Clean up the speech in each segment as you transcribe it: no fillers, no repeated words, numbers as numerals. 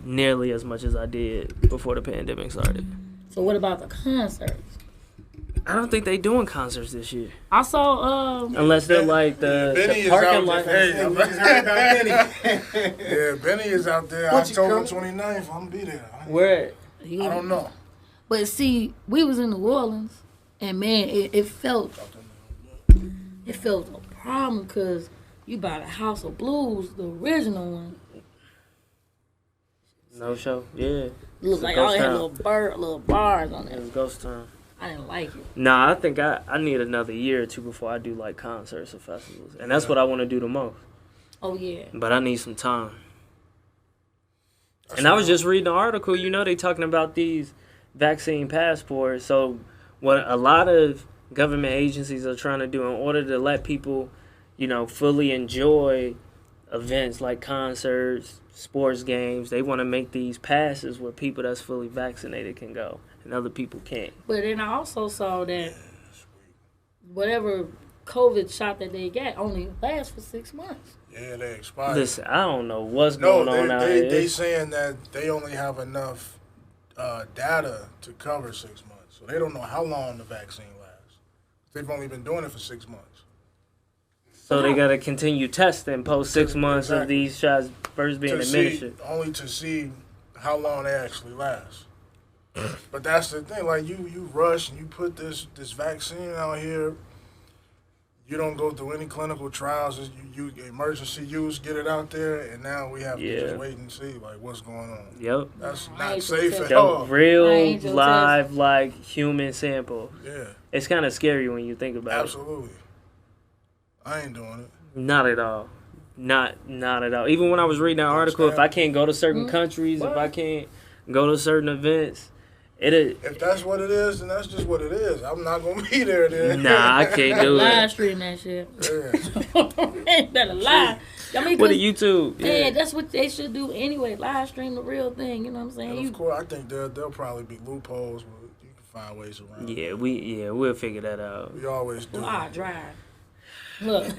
nearly as much as I did before the pandemic started. So what about the concerts? I don't think they doing concerts this year. I saw Unless they're like the parking lot. Hey, I just heard about Benny. Yeah, Benny is out there October 29th. I'm gonna be there. Where? I don't know. But see, we was in New Orleans, and man, it felt a problem because you buy the House of Blues, the original one. No show, yeah. Looked like all they had little bars on it. It was Ghost Town. I didn't like it. Nah, I think I need another year or two before I do like concerts or festivals, and that's what I want to do the most. Oh yeah. But I need some time. And I was just reading an article. You know, they talking about these vaccine passports. So what a lot of government agencies are trying to do in order to let people, you know, fully enjoy events like concerts, sports games, they want to make these passes where people that's fully vaccinated can go and other people can't. But then I also saw that whatever COVID shot that they got only lasts for 6 months. Yeah, they expired. Listen, I don't know what's going on out here. They saying that they only have enough data to cover 6 months. So they don't know how long the vaccine lasts. They've only been doing it for 6 months. So they got to continue testing post 6 months of these shots first being administered. Only to see how long they actually last. But that's the thing. Like, you rush and you put this vaccine out here. You don't go through any clinical trials. You emergency use, get it out there, and now we have to just wait and see like what's going on. Yep. That's not safe at all. Real live like human sample. Yeah. It's kind of scary when you think about it. Absolutely. I ain't doing it. Not at all. Not at all. Even when I was reading that article, if I can't go to certain countries, if I can't go to certain events, if that's what it is, then that's just what it is. I'm not gonna be there then. Nah, I can't do it. Live stream that shit. Yeah. Better lie. I mean, what a YouTube? Yeah, that's what they should do anyway. Live stream the real thing. You know what I'm saying? And of course, I think there'll probably be loopholes, but you can find ways around. Yeah, we'll figure that out. We always do. Well, I drive. Look,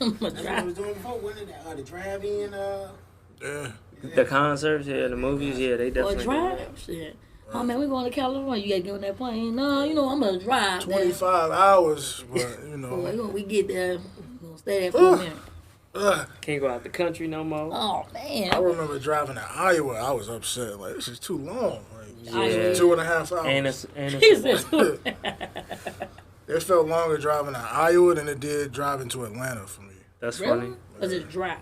I'm gonna drive. was doing before, wasn't it? The drive-in. Yeah. The concerts, the movies, they definitely. Or drive shit. Oh man, we going to California. You gotta get on that plane. No, you know I'm gonna drive. 25 hours, but you know. When we get there, we're gonna stay there for a minute. Can't go out the country no more. Oh man. I remember driving to Iowa. I was upset. Like, this is too long. Like, yeah. 2.5 hours. And It felt longer driving to Iowa than it did driving to Atlanta for me. That's funny. Because it's dry.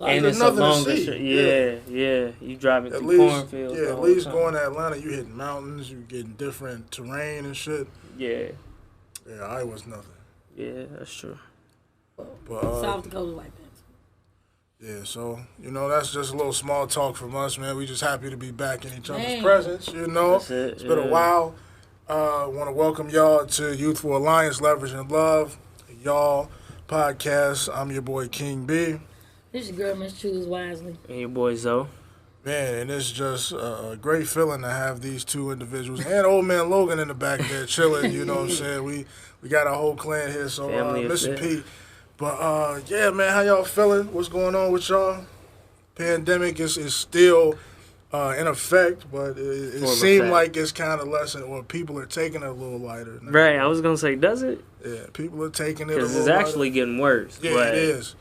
And it's a longer shit. Yeah. You driving through cornfields. Yeah, at least going to Atlanta, you hitting mountains, you getting different terrain and shit. Yeah. Yeah, Iowa's nothing. Yeah, that's true. But South Dakota like that. Yeah, so, you know, that's just a little small talk from us, man. We just happy to be back in each other's presence, you know. It's been a while. Want to welcome y'all to Youthful Alliance, Leveraging Love, y'all podcast. I'm your boy, King B. This your girl, Miss Choose Wisely. And your boy, Zoe. Man, and it's just a great feeling to have these two individuals and old man Logan in the back there chilling, you know what I'm saying? We got our whole clan here, so Mr. P. But, yeah, man, how y'all feeling? What's going on with y'all? Pandemic is still in effect, but it seems like it's kind of lessened, or people are taking it a little lighter now. Right, I was going to say, does it? Yeah, people are taking it a little lighter. Because it's actually getting worse. Yeah, it is.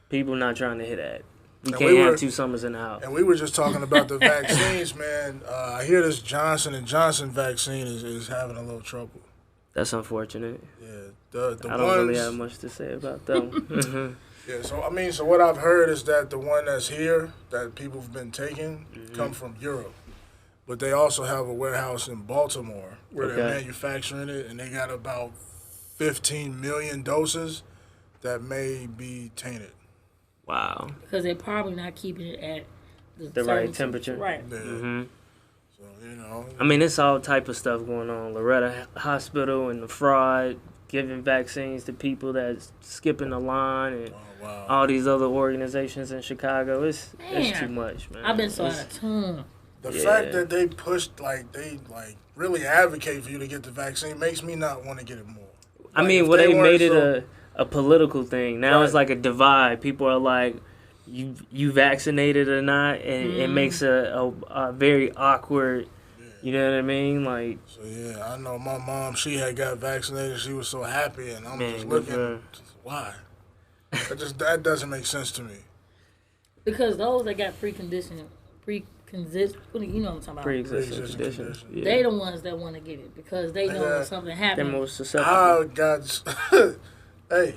People not trying to hit that. You can't have 2 summers in the house. And we were just talking about the vaccines, man. I hear this Johnson & Johnson vaccine is having a little trouble. That's unfortunate. Yeah, I don't really have much to say about them. Yeah, so what I've heard is that the one that's here that people have been taking come from Europe, but they also have a warehouse in Baltimore where they're manufacturing it, and they got about 15 million doses that may be tainted. Wow. Because they're probably not keeping it at the right temperature. Right. Yeah. Mm-hmm. So, you know. I mean, it's all type of stuff going on. Loretta Hospital and the fraud, giving vaccines to people that's skipping the line, and all these other organizations in Chicago. It's too much, man. I've been so out of tune. The fact that they pushed, they really advocate for you to get the vaccine makes me not want to get it more. I mean, they made it a political thing. Now it's like a divide. People are like, you vaccinated or not, and it makes a very awkward. You know what I mean? Like. So yeah, I know my mom. She had got vaccinated. She was so happy, and I'm just good for looking. her. Why? That doesn't make sense to me. Because those that got preconditioned, you know what I'm talking about. Pre-existing conditions. Yeah. They the ones that want to get it because they know something They're happened. more susceptible. Hey,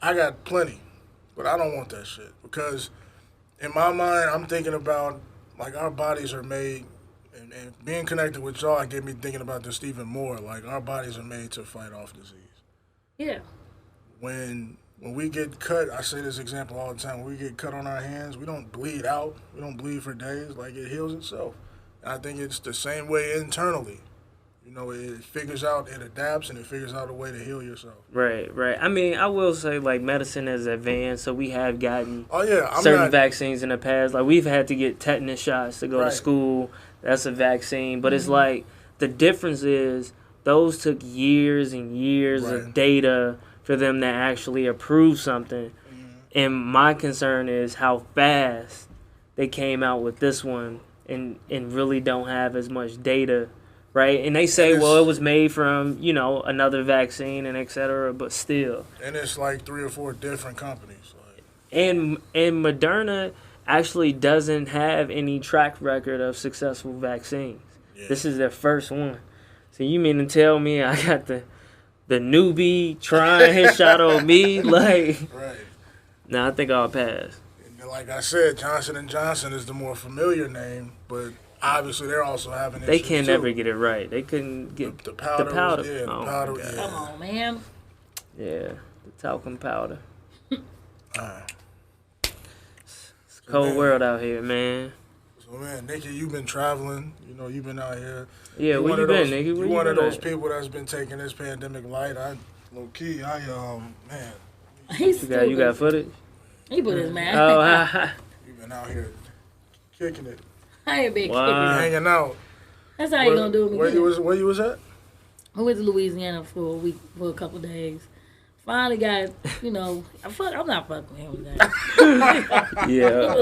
I got plenty, but I don't want that shit because in my mind, I'm thinking about like our bodies are made, and being connected with y'all get me thinking about this even more. Like our bodies are made to fight off disease. Yeah. When we get cut, I say this example all the time. When we get cut on our hands, we don't bleed out. We don't bleed for days. Like it heals itself. And I think it's the same way internally. You know, it figures out, it adapts, and it figures out a way to heal yourself. Right. I mean, I will say, like, medicine is advanced, so we have gotten vaccines in the past. Like, we've had to get tetanus shots to go to school. That's a vaccine. But it's like, the difference is those took years and years of data for them to actually approve something. And my concern is how fast they came out with this one and really don't have as much data. Right, and they say, well, it was made from, another vaccine and et cetera, but still. And it's like 3 or 4 different companies. Like. And Moderna actually doesn't have any track record of successful vaccines. Yeah. This is their first one. So you mean to tell me I got the newbie trying his shot on me? Like, right. Nah, I think I'll pass. And like I said, Johnson & Johnson is the more familiar name, but obviously, they're also having issues. They can never get it right. They couldn't get the powder. The powder. The powder. Yeah. Come on, man. Yeah, the talcum powder. It's a cold world out here, man. So, man, Nikki, you've been traveling. You've been out here. Yeah, where you been, Nikki? You're one of those people that's been taking this pandemic light. Man. You got footage? He put his man. Oh, You've been out here kicking it. I ain't been hanging out. That's how you gonna do it. Where you was at? I went to Louisiana for a week, for a couple of days. Finally got, I'm not fucking him with that. Yeah.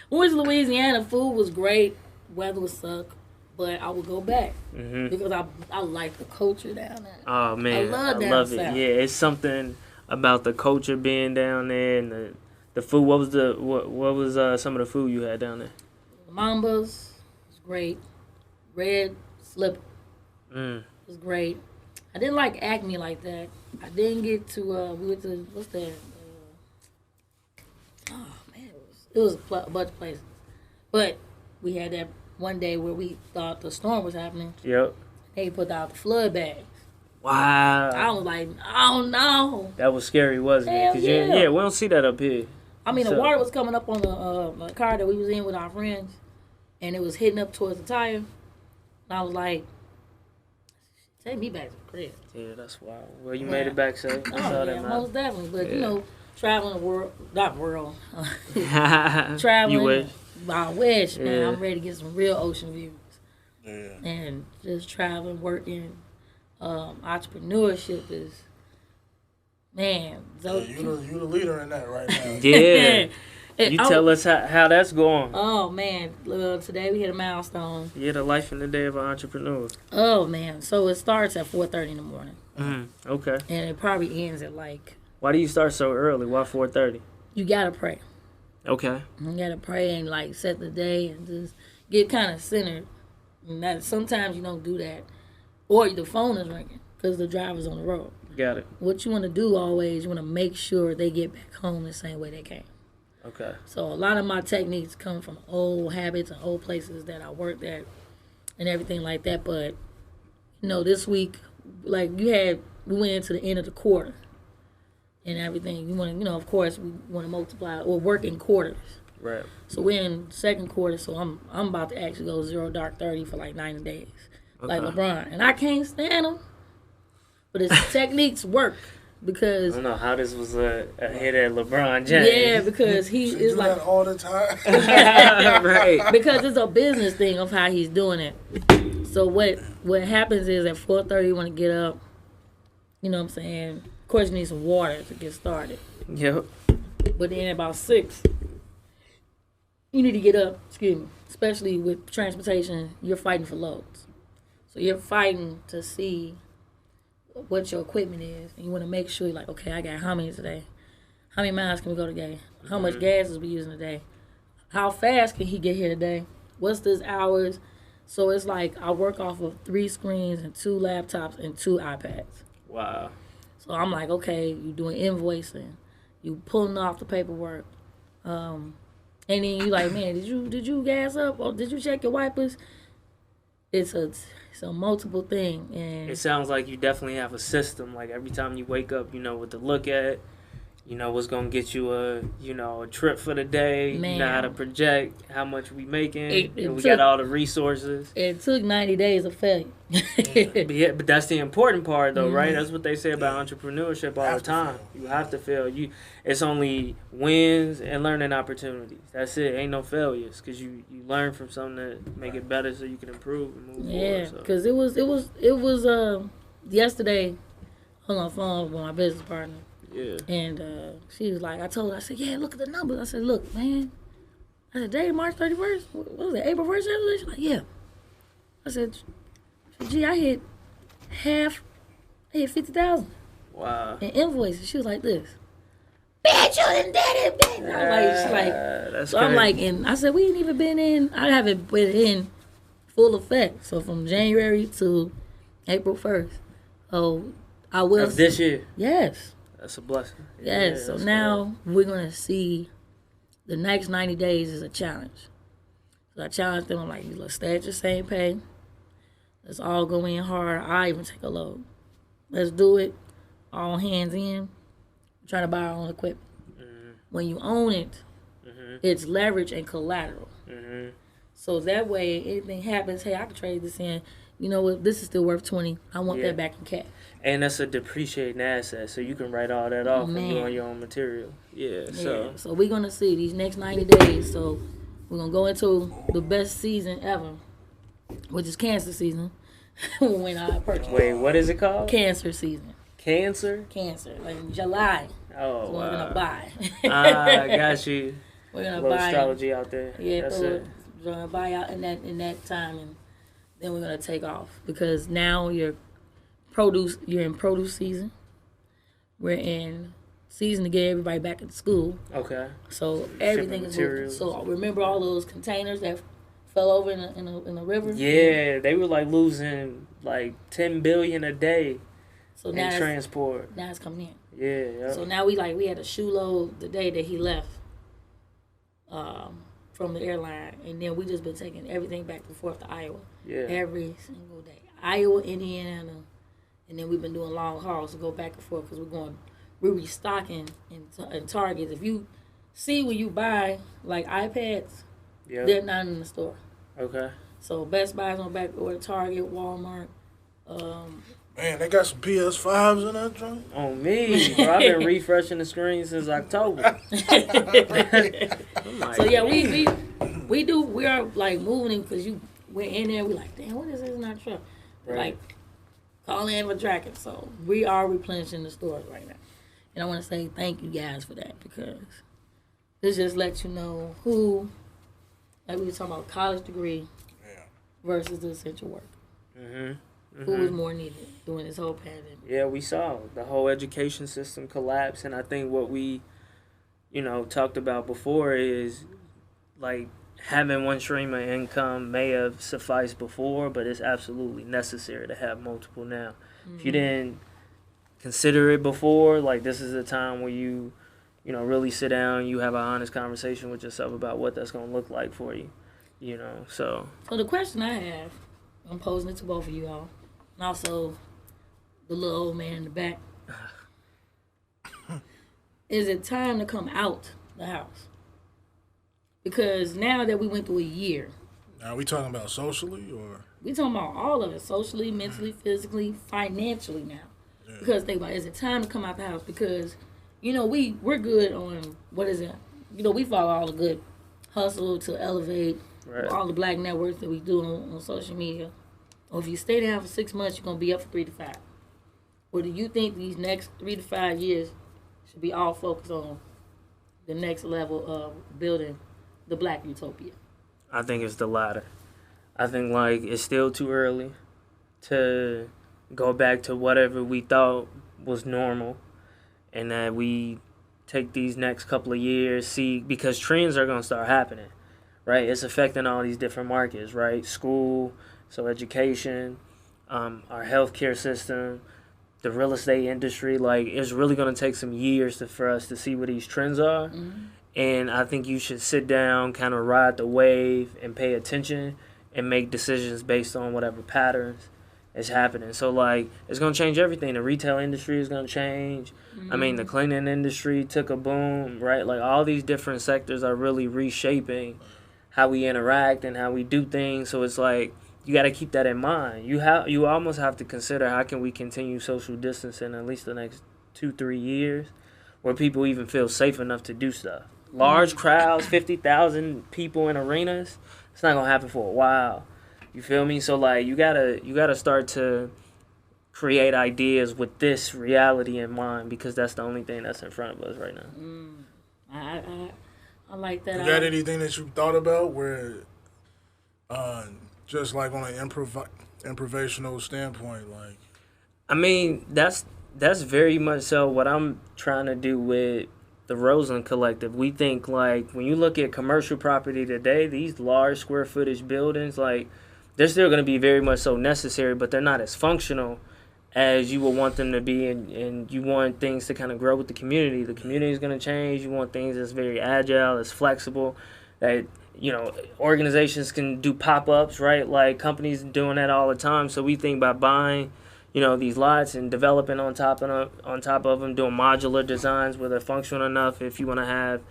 Went to Louisiana. Food was great. Weather was suck, but I would go back because I like the culture down there. Oh man, I love it. Yeah, it's something about the culture being down there and the food. What was some of the food you had down there? Mambas was great. Red slipper was great. I didn't like Acme like that. I didn't get to, we went to, what's that? It was a bunch of places. But we had that one day where we thought the storm was happening. Yep. They put out the flood bags. Wow. I was like, oh no. That was scary, wasn't it? 'Cause yeah, we don't see that up here. I mean, the water was coming up on the car that we was in with our friends, and it was hitting up towards the tire. And I was like, take me back to the crib. Yeah, that's wild. Well, you made it back safe. Most definitely. But, traveling the world, not world. Traveling. You wish? I wish, man. I'm ready to get some real ocean views. Yeah. And just traveling, working, entrepreneurship is, man. So you the leader in that right now. Yeah. You tell us how that's going. Oh, man. Today we hit a milestone. Yeah, the life and the day of an entrepreneur. Oh, man. So it starts at 4:30 in the morning. Okay. And it probably ends at like... Why do you start so early? Why 4:30? You got to pray. Okay. You got to pray and like set the day and just get kind of centered. And that, sometimes you don't do that. Or the phone is ringing because the driver's on the road. Got it. What you want to do always, you want to make sure they get back home the same way they came. Okay. So a lot of my techniques come from old habits and old places that I worked at and everything like that. But, this week, like we went into the end of the quarter and everything. You want to, of course, we want to multiply or work in quarters. Right. So we're in second quarter, so I'm about to actually go 0 dark 30 for like 90 days. Okay. Like LeBron. And I can't stand him. But his techniques work. Because I don't know how this was a hit at LeBron James. Yeah, because he is like that all the time. Right. Because it's a business thing of how he's doing it. So what happens is at 4:30 you want to get up. You know what I'm saying? Of course you need some water to get started. Yep. But then at about 6 you need to get up, excuse me, especially with transportation, you're fighting for loads. So you're fighting to see what your equipment is. And you want to make sure, like, okay, I got how many today? How many miles can we go today? How much gas is we using today? How fast can he get here today? What's his hours? So it's like I work off of 3 screens and 2 laptops and 2 iPads. Wow. So I'm like, okay, you doing invoicing, you pulling off the paperwork, and then you like, man, did you gas up or did you check your wipers? It's a multiple thing, and It sounds like you definitely have a system. Like every time you wake up, you know what to look at. You know what's gonna get you a trip for the day. Man. You know how to project how much we making. It We took- got all the resources. it took 90 days of failure. But that's the important part, though, right? Mhm. That's what they say about entrepreneurship all Have the to time. fail. You have to fail. It's only wins and learning opportunities. That's it. Ain't no failures, because you learn from something that make it better, so you can improve and move Yeah, forward. So. because it was yesterday. I was on the phone with my business partner. Yeah. And she was like, I said, yeah, look at the numbers. I said, look, man. I said, day March 31st? What was it, April 1st? She's like, yeah. I said, gee, I hit 50,000 Wow. in invoices. She was like this. Bitch, you done did it, bitch. She's like, That's so I'm crazy. like, and I said, we ain't even been in, I haven't been in full effect. So from January to April 1st. Oh, I will. Of this year. Yes. That's a blessing. Yes, Yeah, so that's now we're going to see the next 90 days is a challenge. So I challenged them, I'm like, let's stay at your same pay. Let's all go in hard. I even take a load. Let's do it. All hands in. We're trying to buy our own equipment. Mm-hmm. When you own it, Mm-hmm. it's leverage and collateral. Mm-hmm. So that way, anything happens, hey, I can trade this in. You know what? This is still worth 20. I want Yeah. that back in cash. And that's a depreciating asset, so you can write all that off when Man. you're on your own material. Yeah, so. Yeah, so we're going to see these next 90 days. So we're going to go into the best season ever, which is cancer season, when I purchase. Wait, what is it called? Cancer season. Cancer? Cancer. Like in July. Oh, So we're going to buy. got you. We're going to Little buy. astrology out there. Yeah, That's so it. we're going to buy out in that time, and then we're going to take off. Because now you're in produce season. We're in season to get everybody back into school. Okay. So everything is moving. materials. So remember all those containers that fell over in the river? Yeah, they were like losing like 10 billion a day So in now transport. it's coming in. Yeah. So now we had a shoe load the day that he left from the airline, and then we just been taking everything back and forth to Iowa Yeah. every single day. Iowa, Indiana, and then we've been doing long hauls to go back and forth because we're restocking in Targets. If you see when you buy like iPads, Yeah. they're not in the store. Okay. So Best Buy's on back order, Target, Walmart. Man, they got some PS5s in that joint. On me, bro. I've been refreshing the screen since October. I'm like, So yeah, we are like moving because we're in there. We're like, damn, what is this in our truck? Right. Like, call in for tracking. So we are replenishing the stores right now, and I want to say thank you guys for that because this just lets you know who, like we were talking about, college degree versus the essential work. Mm-hmm. Who was more needed during this whole pandemic? Yeah, we saw the whole education system collapse, and I think what we, talked about before is like having one stream of income may have sufficed before, but it's absolutely necessary to have multiple now. Mm-hmm. If you didn't consider it before, like this is a time where you really sit down, you have an honest conversation with yourself about what that's going to look like for you, so. So the question I have, I'm posing it to both of you all, and also the little old man in the back. Is it time to come out the house? Because now that we went through a year, Are we talking about socially or? we talking about all of it, socially, mentally, physically, financially now. Because think about it, is it time to come out the house? Because, we're good on, what is it? We follow all the good hustle to elevate, Right. all the black networks that we do on social media. Or if you stay down for 6 months, you're going to be up for 3 to 5. Or do you think these next 3 to 5 years should be all focused on the next level of building the Black utopia? I think it's the latter. I think like it's still too early to go back to whatever we thought was normal, and that we take these next couple of years, see, because trends are gonna start happening, right? It's affecting all these different markets, right? School, so education, our healthcare system, the real estate industry. Like, it's really gonna take some years for us to see what these trends are. Mm-hmm. And I think you should sit down, kind of ride the wave and pay attention and make decisions based on whatever patterns is happening. So, like, it's going to change everything. The retail industry is going to change. Mm-hmm. I mean, the cleaning industry took a boom, right? Like, all these different sectors are really reshaping how we interact and how we do things. So it's like, you got to keep that in mind. You almost have to consider, how can we continue social distancing at least the next 2-3 years where people even feel safe enough to do stuff. Large crowds, 50,000 people in arenas, it's not going to happen for a while. You feel me? So, like, you gotta start to create ideas with this reality in mind, because that's the only thing that's in front of us right now. I like that. You got anything that you thought about where, just like on an improvisational standpoint, like? I mean, that's very much so what I'm trying to do with the Roseland Collective. We think, like, when you look at commercial property today, these large square footage buildings, like, they're still going to be very much so necessary, but they're not as functional as you would want them to be, and you want things to kind of grow with the community. The community is going to change. You want things that's very agile, that's flexible, that, you know, organizations can do pop-ups, right? Like, companies doing that all the time. So we think by buying, you know, these lots and developing on top of them, doing modular designs where they're functional enough. If you want to have,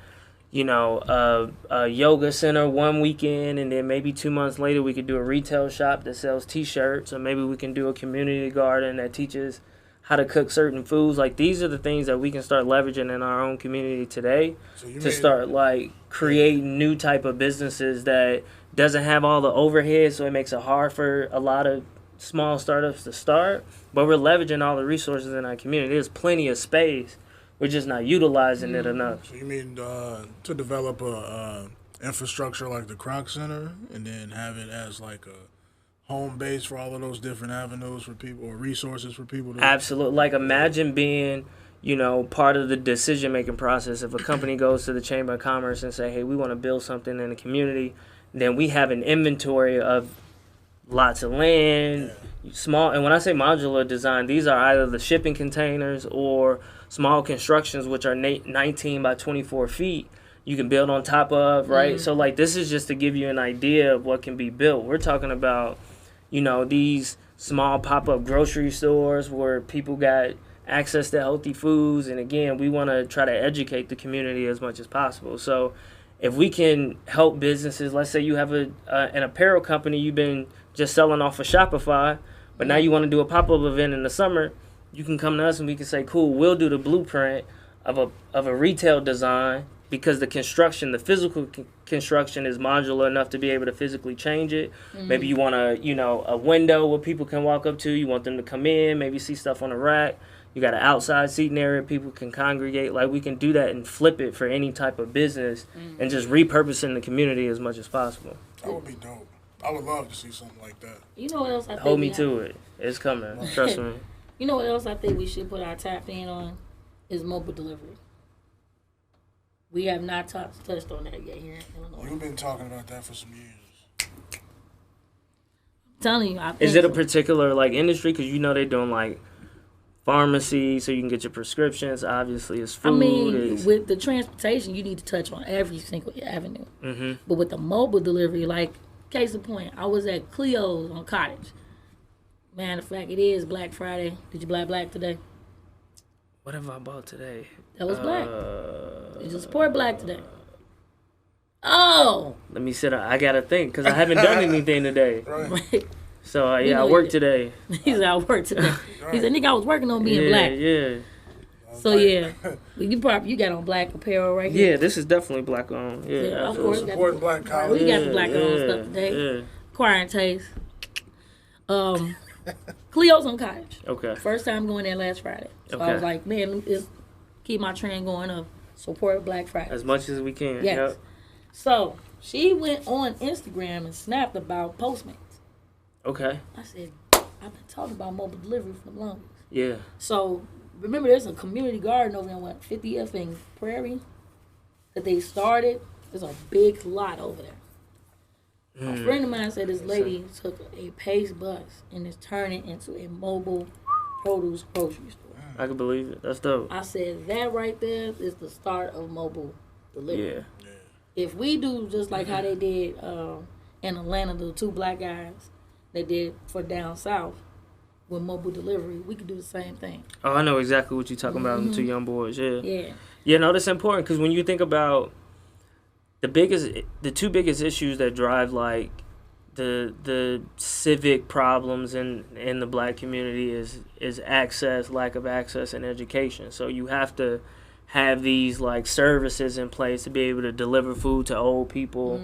you know, a yoga center one weekend, and then maybe 2 months later we could do a retail shop that sells T-shirts, or maybe we can do a community garden that teaches how to cook certain foods. Like, these are the things that we can start leveraging in our own community today to start, like, creating new type of businesses that doesn't have all the overhead, so it makes it hard for a lot of small startups to start, but we're leveraging all the resources in our community. There's plenty of space. We're just not utilizing it enough. So you mean to develop a infrastructure like the Croc Center, and then have it as like a home base for all of those different avenues for people, or resources for people? Absolutely. Like, imagine being, you know, part of the decision-making process. If a company goes to the Chamber of Commerce and say, hey, we want to build something in the community, then we have an inventory of lots of land, small, and when I say modular design, these are either the shipping containers or small constructions, which are 19 by 24 feet, you can build on top of, right? So, like, this is just to give you an idea of what can be built. We're talking about, you know, these small pop-up grocery stores where people got access to healthy foods, and again, we want to try to educate the community as much as possible. So if we can help businesses, let's say you have an apparel company, you've been just selling off of Shopify, but now you want to do a pop-up event in the summer, you can come to us and we can say, cool, we'll do the blueprint of a retail design, because the construction, the physical construction is modular enough to be able to physically change it. Mm-hmm. Maybe you want a window where people can walk up to, you want them to come in, maybe see stuff on the rack. You got an outside seating area, people can congregate. Like, we can do that and flip it for any type of business, and just repurposing the community as much as possible. That would be dope. I would love to see something like that. You know what else I think? Hold me to it. It's coming. Trust me. You know what else I think we should put our tap in on is mobile delivery. We have not touched on that yet here in Illinois. You've been talking about that for some years. I'm telling you. Is it a particular, like, industry? Because you know they're doing, like, pharmacy, so you can get your prescriptions. Obviously, it's food. I mean, with the transportation, you need to touch on every single avenue. Mm-hmm. But with the mobile delivery, like, case in point, I was at Cleo's on Cottage. Man, the fact it is Black Friday. Did you buy black today? What have I bought today? That was black. Did you support black today? Oh! Let me sit. I gotta think, because I haven't done anything today. Right. So, yeah, I worked today. He said, I worked today. He said, nigga, I was working on being black. Yeah. So, yeah. You got on black apparel right here. Yeah, this is definitely black on. Yeah, of course. Support black college. We got the black on stuff today. Yeah. Acquiring taste. Cleo's on Cottage. Okay. First time going there last Friday. So I was like, man, keep my trend going of support Black Friday. As much as we can. Yes. Yep. So She went on Instagram and snapped about Postmates. Okay. I said, I've been talking about mobile delivery for the longest. Yeah. So remember, there's a community garden over in 50th and Prairie that they started. There's a big lot over there. A friend of mine said this lady took a Pace bus and is turning into a mobile produce grocery store. I can believe it. That's dope. I said that right there is the start of mobile delivery. Yeah. If we do just like how they did in Atlanta, the 2 black guys that did for down south with mobile delivery, we could do the same thing. Oh, I know exactly what you're talking about. Them 2 young boys. Yeah. Yeah. Yeah. No, that's important because when you think about the 2 biggest issues that drive like the civic problems in the black community is access, lack of access, and education. So you have to have these like services in place to be able to deliver food to old people,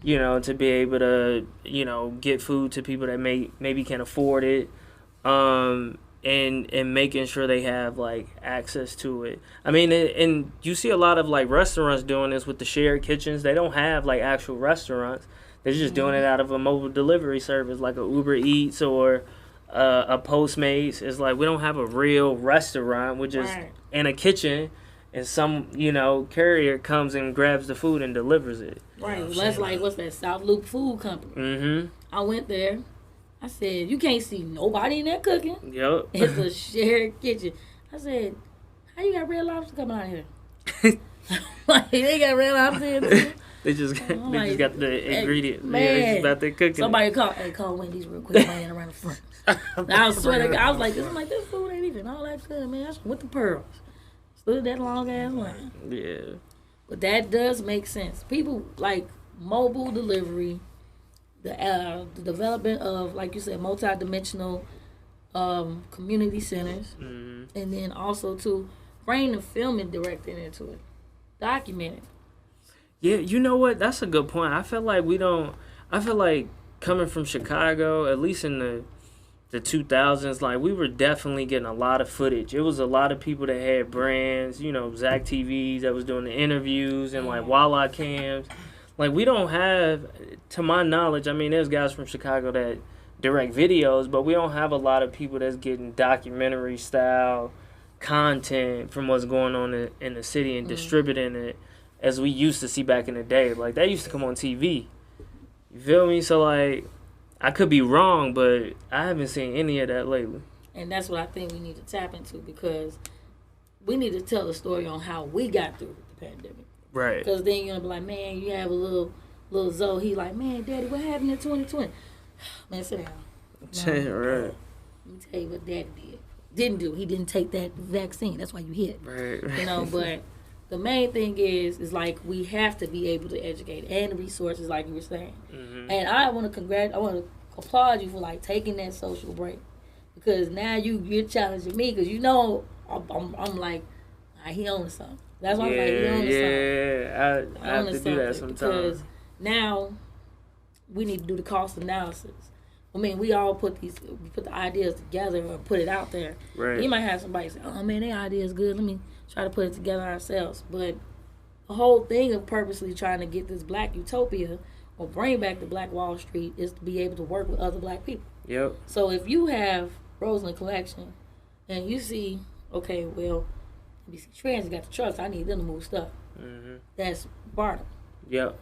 you know, to be able to, you know, get food to people that maybe can't afford it, and making sure they have like access to it. I mean, and you see a lot of like restaurants doing this with the shared kitchens. They don't have like actual restaurants. They're just doing it out of a mobile delivery service like a Uber Eats or a Postmates. It's like we don't have a real restaurant. We're just in a kitchen, and some, you know, courier comes and grabs the food and delivers it. Right. That's like, what's that, South Loop Food Company. Mm-hmm. I went there. I said, you can't see nobody in there cooking. Yep. It's a shared kitchen. I said, how you got red lobster coming out here? Like, they got red lobster in there. They just got the ingredients. Man, yeah, it's about their cooking. Somebody call Wendy's real quick, man, around the front. I swear to God, I was like, this food ain't even all that good, man. That's with the pearls. Stood that long ass line. Yeah. But that does make sense. People like mobile delivery, the development of, like you said, multi-dimensional community centers, and then also to bring the film and directing into it, document it. Yeah, you know what? That's a good point. I feel like coming from Chicago, at least in the 2000s, like we were definitely getting a lot of footage. It was a lot of people that had brands, you know, Zach TVs that was doing the interviews and like Walla cams. Like we don't have, to my knowledge, I mean, there's guys from Chicago that direct videos, but we don't have a lot of people that's getting documentary style content from what's going on in the city and distributing it as we used to see back in the day. Like that used to come on TV. You feel me? So like, I could be wrong, but I haven't seen any of that lately. And that's what I think we need to tap into, because we need to tell the story on how we got through the pandemic. Right. Because then you're going to be like, man, you have a little Zoe. He like, man, Daddy, what happened in 2020? Man, sit down. No, right. Let me tell you what Daddy didn't do. He didn't take that vaccine. That's why you hit. Right. You know, but the main thing is like we have to be able to educate, and the resources, like you were saying. And I want to applaud you for like taking that social break, because now you're challenging me, because you know I'm like, he owns something. That's why I'm like, he owns something. Yeah, I have to do that sometimes. Because now we need to do the cost analysis. I mean, we all put the ideas together or put it out there. Right. You might have somebody say, oh man, their idea is good. Let me try to put it together ourselves. But the whole thing of purposely trying to get this black utopia or bring back the Black Wall Street is to be able to work with other black people. Yep. So if you have Roseland Collection and you see, okay, well, NBC Transit got the trucks, I need them to move stuff. That's barter. Yep.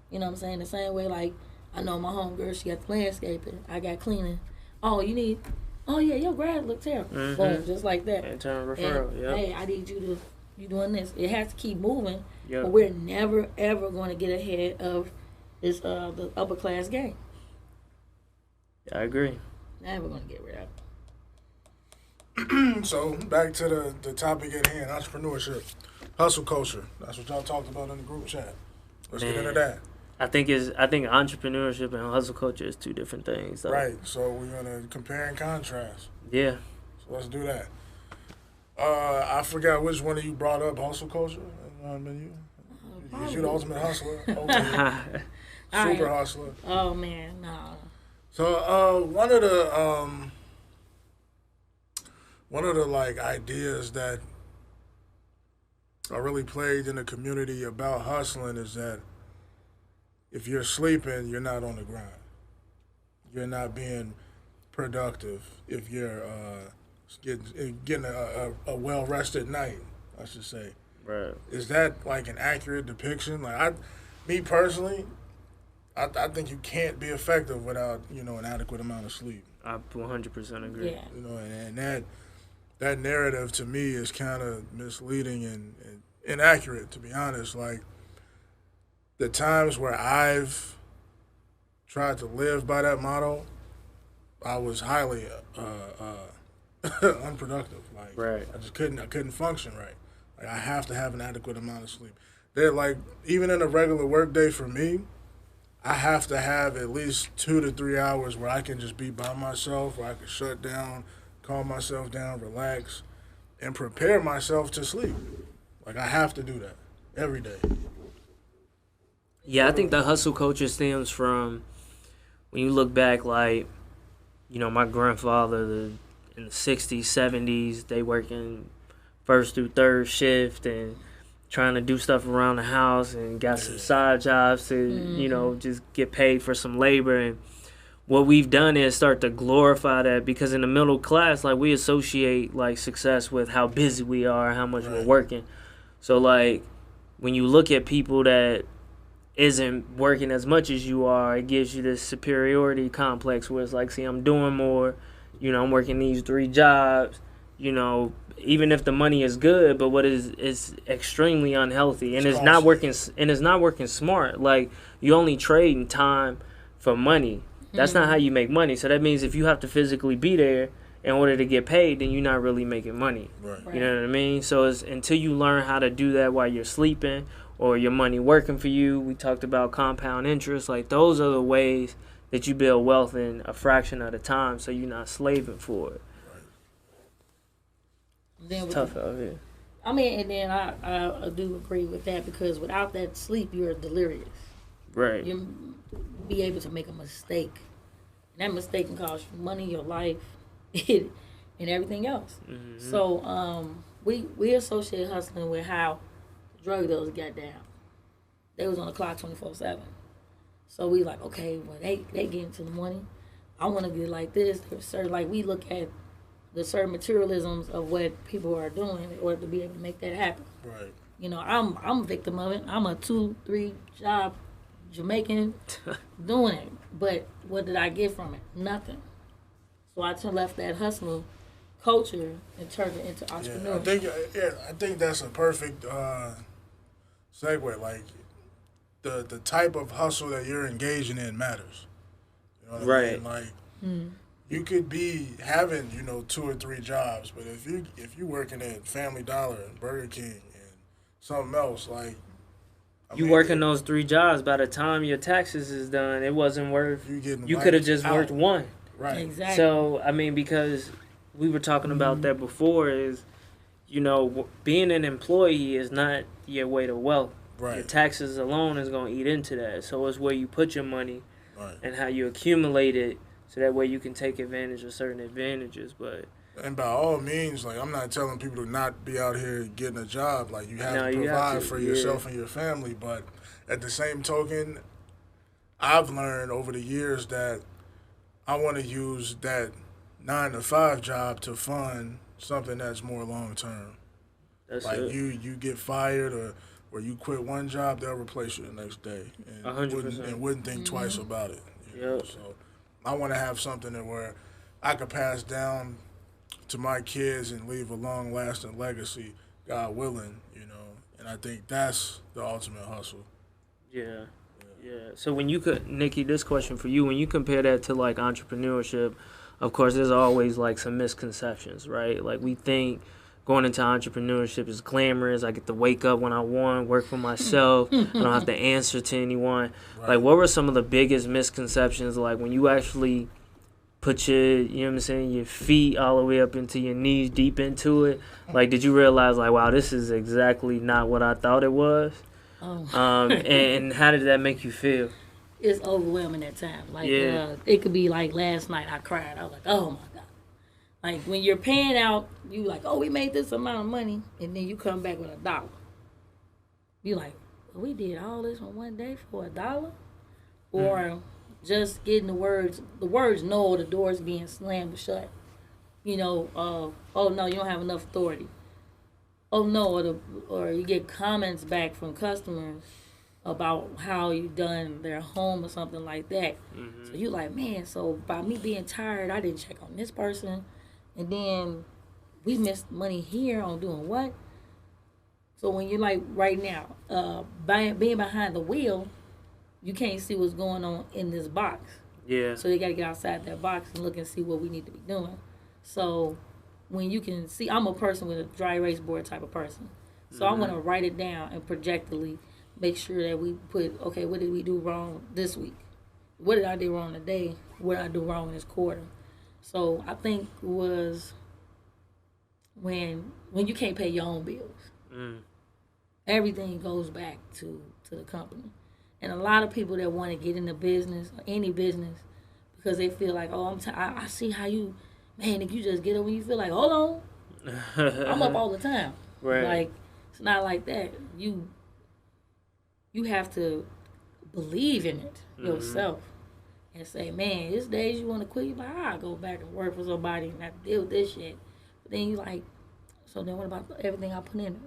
You know what I'm saying? The same way, like, I know my homegirl, she got the landscaping, I got cleaning. Oh, you need, oh yeah, your grass look terrible. Boom, just like that. Internal referral, and, hey, I need you doing this. It has to keep moving, yep. But we're never, ever going to get ahead of this the upper class game. I agree. Never going to get rid of it. So, back to the topic at hand, entrepreneurship, hustle culture. That's what y'all talked about in the group chat. Let's get into that. I think entrepreneurship and hustle culture is two different things. Though. Right. So we're gonna compare and contrast. Yeah. So let's do that. I forgot which one of you brought up hustle culture. Because you're the ultimate hustler. Super hustler. Oh man, no. So one of the like ideas that I really played in the community about hustling is that if you're sleeping, you're not on the grind. You're not being productive. If you're getting a well rested night, I should say. Right. Is that like an accurate depiction? Like me personally, I think you can't be effective without an adequate amount of sleep. I 100% agree. Yeah. And that narrative to me is kind of misleading and inaccurate, to be honest. Like the times where I've tried to live by that motto, I was highly unproductive. Like Right. I couldn't function right. Like I have to have an adequate amount of sleep. They're like, even in a regular work day for me, I have to have at least 2 to 3 hours where I can just be by myself, where I can shut down, calm myself down, relax, and prepare myself to sleep. Like I have to do that every day. Yeah, I think the hustle culture stems from when you look back, like, my grandfather in the 60s, 70s, they working first through third shift and trying to do stuff around the house and got some side jobs to, just get paid for some labor. And what we've done is start to glorify that, because in the middle class, like, we associate, like, success with how busy we are, how much we're working. So, like, when you look at people that isn't working as much as you are, it gives you this superiority complex where it's like, see, I'm doing more, I'm working these 3 jobs, even if the money is good, but what is extremely unhealthy, and it's not working smart. Like, you only trading time for money. That's not how you make money. So that means if you have to physically be there in order to get paid, then you're not really making money. Right. You know what I mean? So it's until you learn how to do that while you're sleeping or your money working for you. We talked about compound interest. Like, those are the ways that you build wealth in a fraction of the time, so you're not slaving for it. Then It's tough out here. I mean, and then I do agree with that, because without that sleep, you're delirious. Right. You be able to make a mistake, and that mistake can cost you money, your life, and everything else. Mm-hmm. So we associate hustling with how drug dealers got down. They was on the clock 24/7. So we like, okay, well they get into the money. I want to get like this. Like, we look at the certain materialisms of what people are doing in order to be able to make that happen. Right. I'm a victim of it. I'm a 2-3 job Jamaican doing it. But what did I get from it? Nothing. So I left that hustle culture and turned it into entrepreneurship. I think that's a perfect segue. Like, the type of hustle that you're engaging in matters. You know what I mean? Like, you could be having 2 or 3 jobs, but if you working at Family Dollar and Burger King and something else, like, you working those 3 jobs, by the time your taxes is done, it wasn't worth. You could have just worked one. Right. Exactly. So I mean, because we were talking about that before, is being an employee is not your way to wealth. Right. Your taxes alone is going to eat into that. So it's where you put your money, Right. and how you accumulate it, so that way you can take advantage of certain advantages. But and by all means, like, I'm not telling people to not be out here getting a job. Like, you have to provide for yourself and your family. But at the same token, I've learned over the years that I want to use that 9-to-5 job to fund something that's more long term. that's Like, it. you get fired or you quit one job, they'll replace you the next day, and 100%. wouldn't think twice about it. Yep. So I want to have something that where I could pass down to my kids and leave a long lasting legacy, God willing. And I think that's the ultimate hustle. Yeah. So when you could, Nikki, this question for you, when you compare that to like entrepreneurship, of course, there's always like some misconceptions, right? Like, we think going into entrepreneurship is glamorous. I get to wake up when I want, work for myself. I don't have to answer to anyone. Right. Like, what were some of the biggest misconceptions, like, when you actually put your, your feet all the way up into your knees, deep into it? Like, did you realize, like, wow, this is exactly not what I thought it was? And how did that make you feel? It's overwhelming at times. Like, it could be like last night I cried. I was like, oh my God. Like, when you're paying out, you like, oh, we made this amount of money, and then you come back with $1. You like, well, we did all this on one day for $1? or just getting the words no, the door's being slammed shut. You know, oh no, you don't have enough authority. Oh no, or you get comments back from customers about how you done their home or something like that. So you like, man, so by me being tired, I didn't check on this person, and then we missed money here on doing what? So when you're like right now, being behind the wheel, you can't see what's going on in this box. Yeah. So you got to get outside that box and look and see what we need to be doing. So when you can see, I'm a person with a dry erase board type of person. So I'm going to write it down and projectively make sure that we put, okay, what did we do wrong this week? What did I do wrong today? What did I do wrong in this quarter? So I think was when you can't pay your own bills, everything goes back to the company. And a lot of people that want to get into business or any business because they feel like, oh, I see how you, man, if you just get up when you feel like, hold on, I'm up all the time. Right. Like, it's not like that. You have to believe in it yourself and say, man, there's days you want to quit. You're like, I'll go back and work for somebody and have to deal with this shit. But then you like, so then what about everything I put in it?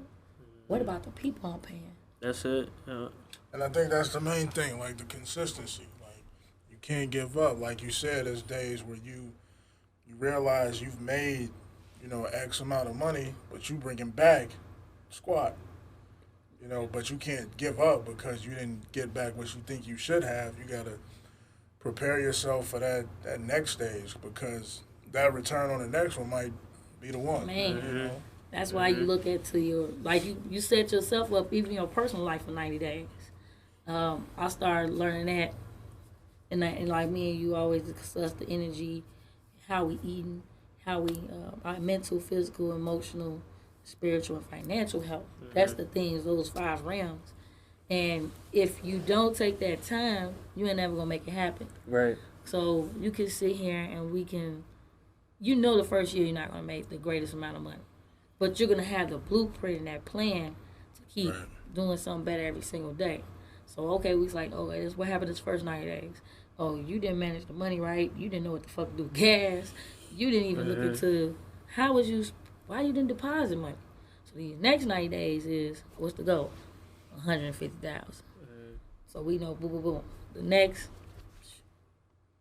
What about the people I'm paying? That's it. Yeah. And I think that's the main thing, like the consistency. Like, you can't give up. Like you said, there's days where you realize you've made, X amount of money, but you bringing back squat. But you can't give up because you didn't get back what you think you should have. You got to prepare yourself for that next stage because that return on the next one might be the one. Man, that's why you look at you set yourself up even in your personal life for 90 days. I started learning that, and like me and you always discuss the energy, how we eating, how we our mental, physical, emotional, spiritual, and financial health. That's the things, those 5 realms. And if you don't take that time, you ain't never gonna make it happen. Right. So you can sit here and we can, the first year you're not gonna make the greatest amount of money, but you're gonna have the blueprint and that plan to keep doing something better every single day. So okay, we was like, okay, this what happened this first 90 days. Oh, you didn't manage the money right. You didn't know what the fuck to do with gas. You didn't even look into why you didn't deposit money. So the next 90 days is, what's the goal? 150,000. So we know, boom, boom, boom. The next,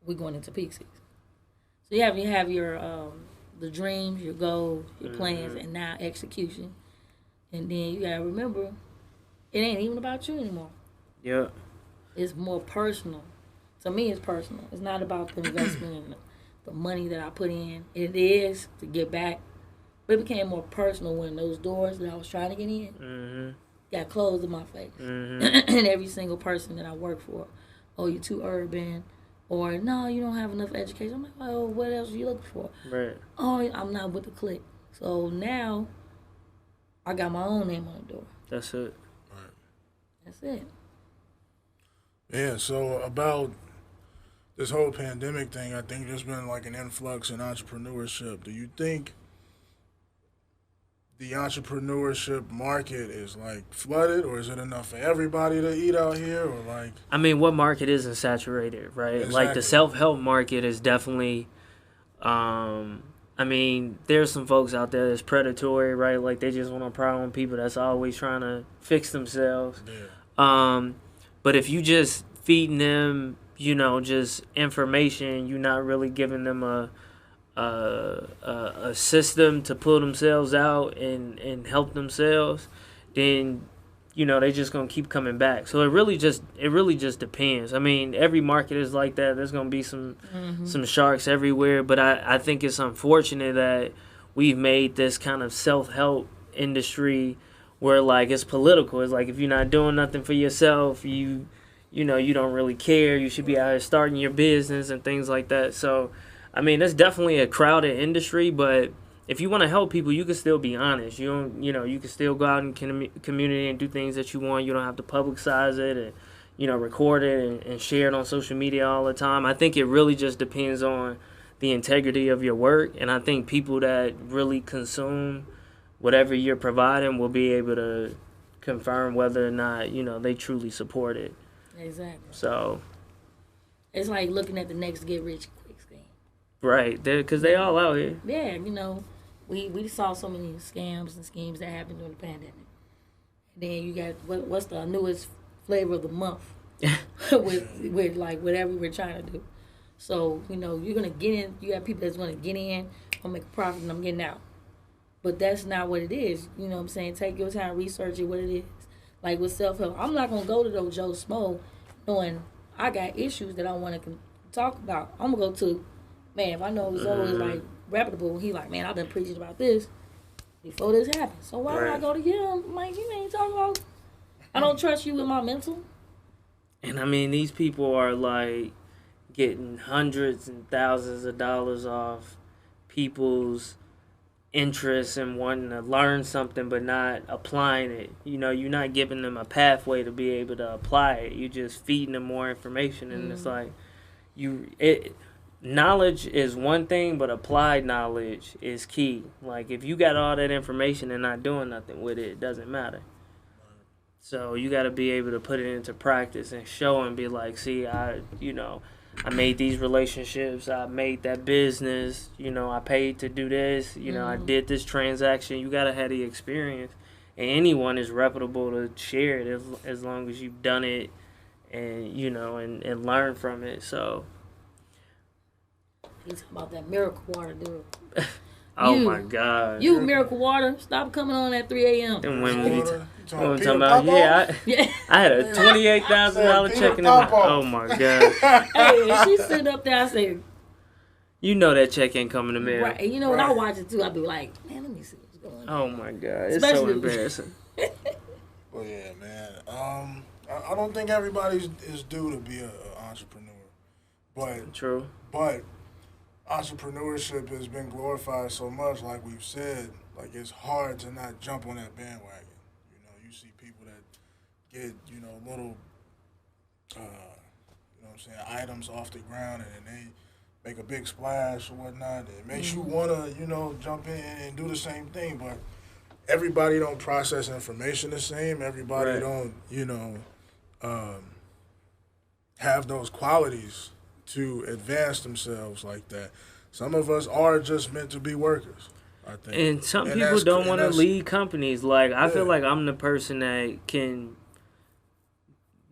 we're going into peak season. So you have your the dreams, your goals, your plans, and now execution. And then you gotta remember, it ain't even about you anymore. Yeah. It's more personal. To me, it's personal. It's not about the investment and the money that I put in. It is to get back. But it became more personal when those doors that I was trying to get in got closed in my face. And every single person that I work for, oh, you're too urban, or no, you don't have enough education. I'm like, oh, what else are you looking for? Right. Oh, I'm not with the clique. So now I got my own name on the door. That's it. Right. That's it. Yeah, so about this whole pandemic thing, I think there's been like an influx in entrepreneurship. Do you think the entrepreneurship market is like flooded, or is it enough for everybody to eat out here, or like? I mean, what market isn't saturated, right? Exactly. Like the self-help market is definitely. I mean, there's some folks out there that's predatory, right? Like they just want to prey on people that's always trying to fix themselves. Yeah. But if you just feeding them, just information, you're not really giving them a system to pull themselves out and help themselves, then they just gonna keep coming back. So it really just depends. I mean, every market is like that. There's gonna be some sharks everywhere, but I think it's unfortunate that we've made this kind of self-help industry where like it's political. It's like if you're not doing nothing for yourself, you don't really care. You should be out here starting your business and things like that. So I mean, it's definitely a crowded industry, but if you want to help people, you can still be honest. You can still go out in community and do things that you want. You don't have to publicize it and, record it and share it on social media all the time. I think it really just depends on the integrity of your work, and I think people that really consume whatever you're providing will be able to confirm whether or not, they truly support it. Exactly. So, It's like looking at the next get rich quick scheme. Right, because they all out here. Yeah, you know, we saw so many scams and schemes that happened during the pandemic. And then you got what's the newest flavor of the month with like whatever we're trying to do. So, you know, you're gonna get in. You got people that's gonna get in, I'll make a profit, and I'm getting out. But that's not what it is. You know what I'm saying? Take your time, research it, what it is. Like with self-help, I'm not going to go to those Joe Smo knowing I got issues that I want to talk about. I'm going to go to, man, if I know Zoe is like reputable, he like, man, I've been preaching about this before this happened. So why would I go to him? I'm like, you ain't talking about, I don't trust you with my mental. And I mean, these people are like getting hundreds and thousands of dollars off people's interest in wanting to learn something but not applying it. You know, you're not giving them a pathway to be able to apply it. You're just feeding them more information, and it's like knowledge is one thing, but applied knowledge is key. Like if you got all that information and not doing nothing with it, it doesn't matter. So you got to be able to put it into practice and show and be like, see, I made these relationships. I made that business. You know, I paid to do this. You know, I did this transaction. You got to have the experience. And anyone is reputable to share it as long as you've done it and, you know, and learn from it. So. He's talking about that miracle water, dude. My God. You miracle water. Stop coming on at 3 a.m. And when we talking about, I had a $28,000 check in the oh my God. Hey, she sitting up there, I said, you know that check ain't coming to me. Right. And you know, when I watch it too, I'll be like, man, let me see what's going on. Oh my God. It's so embarrassing. Well, yeah, man. I don't think everybody is due to be an entrepreneur. But true. But entrepreneurship has been glorified so much, like we've said, like it's hard to not jump on that bandwagon. You know, you see people that get, you know, little, you know what I'm saying, items off the ground and then they make a big splash or whatnot. It makes you want to, you know, jump in and do the same thing, but everybody don't process information the same. Everybody don't, you know, have those qualities to advance themselves like that. Some of us are just meant to be workers, I think. And some people don't want to lead companies. Like, I feel like I'm the person that can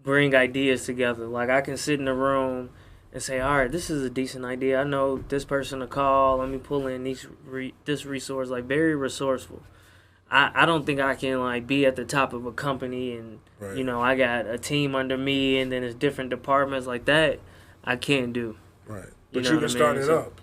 bring ideas together. Like, I can sit in a room and say, all right, this is a decent idea. I know this person to call. Let me pull in this resource. Like, very resourceful. I don't think I can, like, be at the top of a company and, you know, I got a team under me and then it's different departments like that. I can't do. Right. But you can start it up.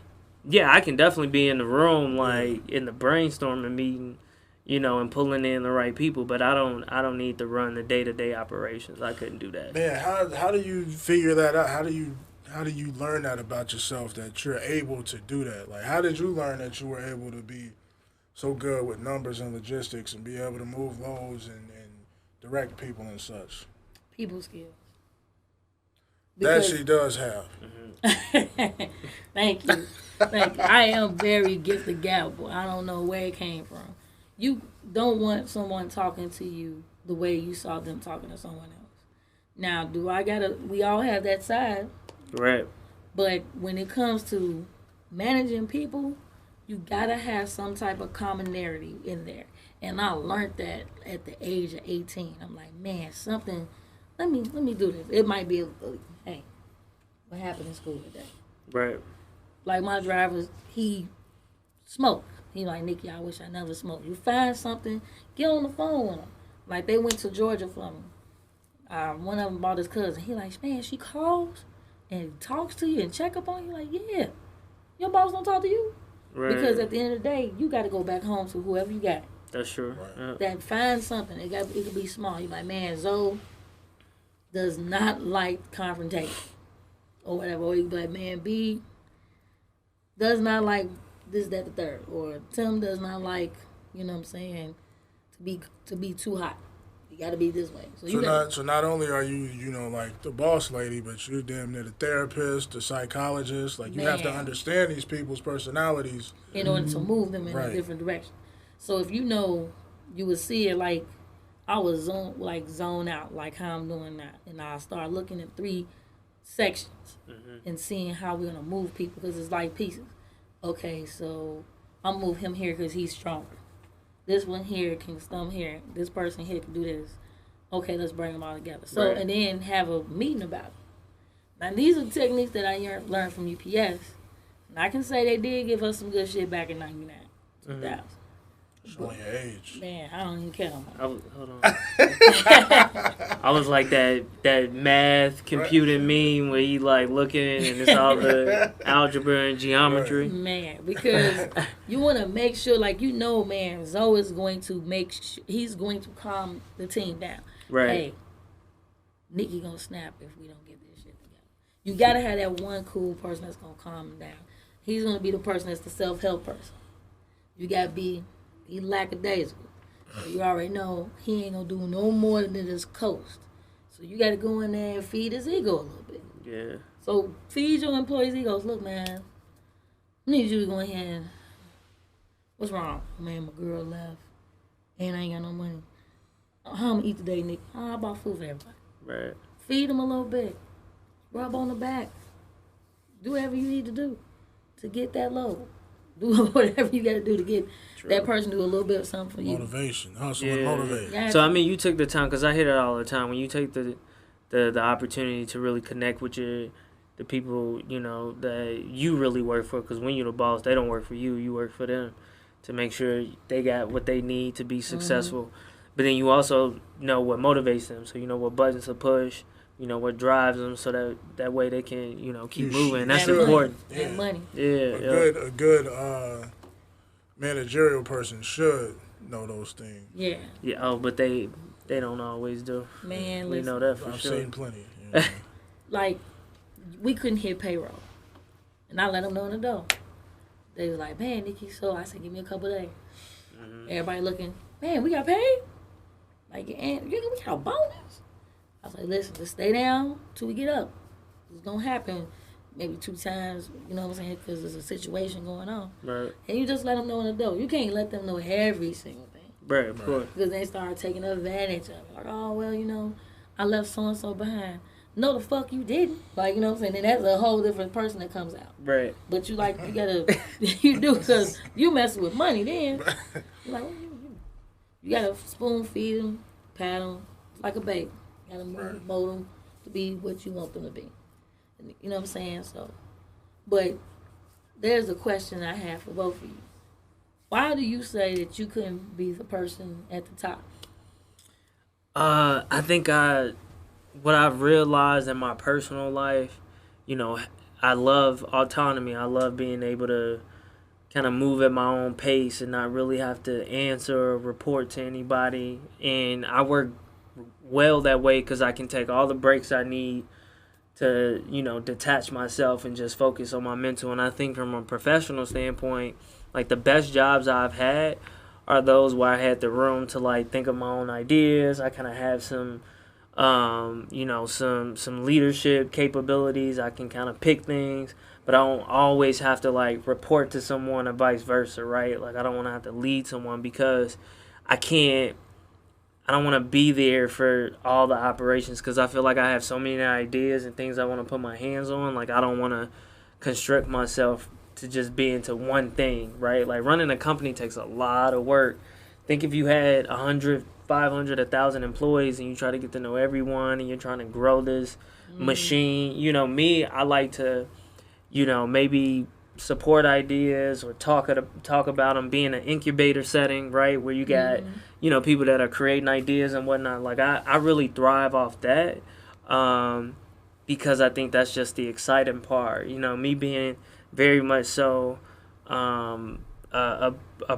Yeah, I can definitely be in the room, like in the brainstorming meeting, you know, and pulling in the right people. But I don't need to run the day-to-day operations. I couldn't do that. Man, how do you figure that out? How do you learn that about yourself, that you're able to do that? Like, how did you learn that you were able to be so good with numbers and logistics and be able to move loads and direct people and such? People skills. That she does have. Thank you. I am very gifted gab. I don't know where it came from. You don't want someone talking to you the way you saw them talking to someone else. Now, we all have that side. Right. But when it comes to managing people, you gotta have some type of commonality in there. And I learned that at the age of 18. I'm like, man, something. Let me do this. It might be hey, what happened in school today? Right. Like my driver, he smoked. He like, Nikki, I wish I never smoked. You find something, get on the phone with him. Like they went to Georgia for me. One of them bought his cousin. He like, man, she calls and talks to you and check up on you. Like, yeah, your boss don't talk to you. Right. Because at the end of the day, you got to go back home to whoever you got. That's true. Right. That find something. It could be small. You like, man, Zoe does not like confrontation or whatever. Or you be like, man, B does not like this, that, the third. Or Tim does not like, you know what I'm saying, to be too hot. You got to be this way. So not only are you, you know, like the boss lady, but you're damn near the therapist, the psychologist. Like, you have to understand these people's personalities in order to move them in a different direction. So if you know, you would see it like I was zone out, like how I'm doing now. And I start looking at 3 sections and seeing how we're gonna move people because it's like pieces. Okay, so I'll move him here because he's stronger. This one here can stump here. This person here can do this. Okay, let's bring them all together. So and then have a meeting about it. Now these are techniques that I learned from UPS. And I can say they did give us some good shit back in '99, 2000. Showing your age. Man, I don't even care no more. Hold on. I was like that math computing meme where you like looking and it's all the algebra and geometry. Man, because you want to make sure, like, man, Zoe is going to he's going to calm the team down. Right. Hey, Nikki gonna snap if we don't get this shit together. You gotta have that one cool person that's gonna calm him down. He's gonna be the person that's the self-help person. You gotta be lackadaisical. So you already know he ain't gonna do no more than just coast. So you gotta go in there and feed his ego a little bit. Yeah. So feed your employees' egos. Look, man, I need you to go ahead and, what's wrong? Man, my girl left and I ain't got no money. How I'm gonna eat today, Nick? How about food for everybody? Right. Feed them a little bit. Rub on the back. Do whatever you need to do to get that load. Do whatever you got to do to get that person to do a little bit of something for you. Motivation. Hustle and motivate. Yeah. So, I mean, you took the time, because I hear it all the time, when you take the opportunity to really connect with the people, that you really work for, because when you're the boss, they don't work for you, you work for them, to make sure they got what they need to be successful. But then you also know what motivates them, so you know what buttons to push, what drives them, so that way they can, keep moving. That's important. And money. A good managerial person should know those things. Yeah. Yeah. Oh, but they don't always do. Man, we know that for sure. I've seen plenty. Like, we couldn't hit payroll, and I let them know in the door. They was like, "Man, Nikki," so I said, "Give me a couple of days." Everybody looking, man, we got paid. Like, and we got a bonus. I was like, listen, just stay down till we get up. It's gonna happen maybe 2 times, you know what I'm saying, because there's a situation going on. Right. And you just let them know in the door. You can't let them know every single thing. Right, of course. Because they start taking advantage of it. Like, oh, well, I left so-and-so behind. No, the fuck you didn't. Like, you know what I'm saying? And that's a whole different person that comes out. Right. But you gotta, you do, because you messing with money then. You're like, you gotta spoon feed them, pat them, like a baby. You gotta mold them to be what you want them to be. You know what I'm saying? So, but there's a question I have for both of you. Why do you say that you couldn't be the person at the top? I think what I've realized in my personal life, I love autonomy. I love being able to kind of move at my own pace and not really have to answer or report to anybody. And I work well that way because I can take all the breaks I need to, detach myself and just focus on my mental. And I think from a professional standpoint, like, the best jobs I've had are those where I had the room to, like, think of my own ideas. I kind of have some, some leadership capabilities. I can kind of pick things, but I don't always have to, like, report to someone or vice versa, right? Like, I don't want to have to lead someone because I don't want to be there for all the operations because I feel like I have so many ideas and things I want to put my hands on. Like, I don't want to constrict myself to just be into one thing, right? Like, running a company takes a lot of work. Think if you had 100, 500, 1,000 employees and you try to get to know everyone and you're trying to grow this machine. Me, I like to, maybe support ideas or talk about them, being an incubator setting, right, where you got people that are creating ideas and whatnot. Like, I really thrive off that because I think that's just the exciting part. Me being very much so a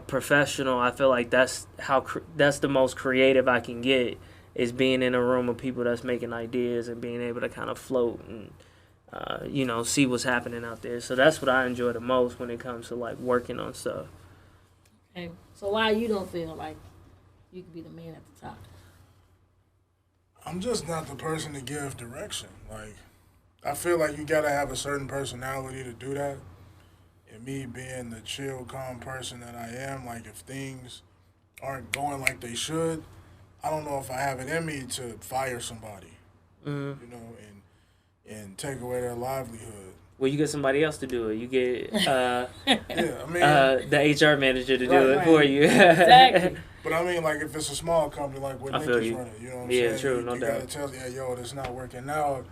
professional, I feel like that's the most creative I can get, is being in a room of people that's making ideas and being able to kind of float and see what's happening out there. So that's what I enjoy the most when it comes to, like, working on stuff. Okay. So why you don't feel like you could be the man at the top? I'm just not the person to give direction. Like, I feel like you gotta have a certain personality to do that. And me being the chill, calm person that I am, like, if things aren't going like they should, I don't know if I have it in me to fire somebody. And and take away their livelihood. Well, you get somebody else to do it. You get Yeah, I mean, the HR manager to do it for you. Exactly. But I mean, like, if it's a small company like what Nick is running, you know what I'm saying? True, no you doubt. gotta tell, yo, this not working out.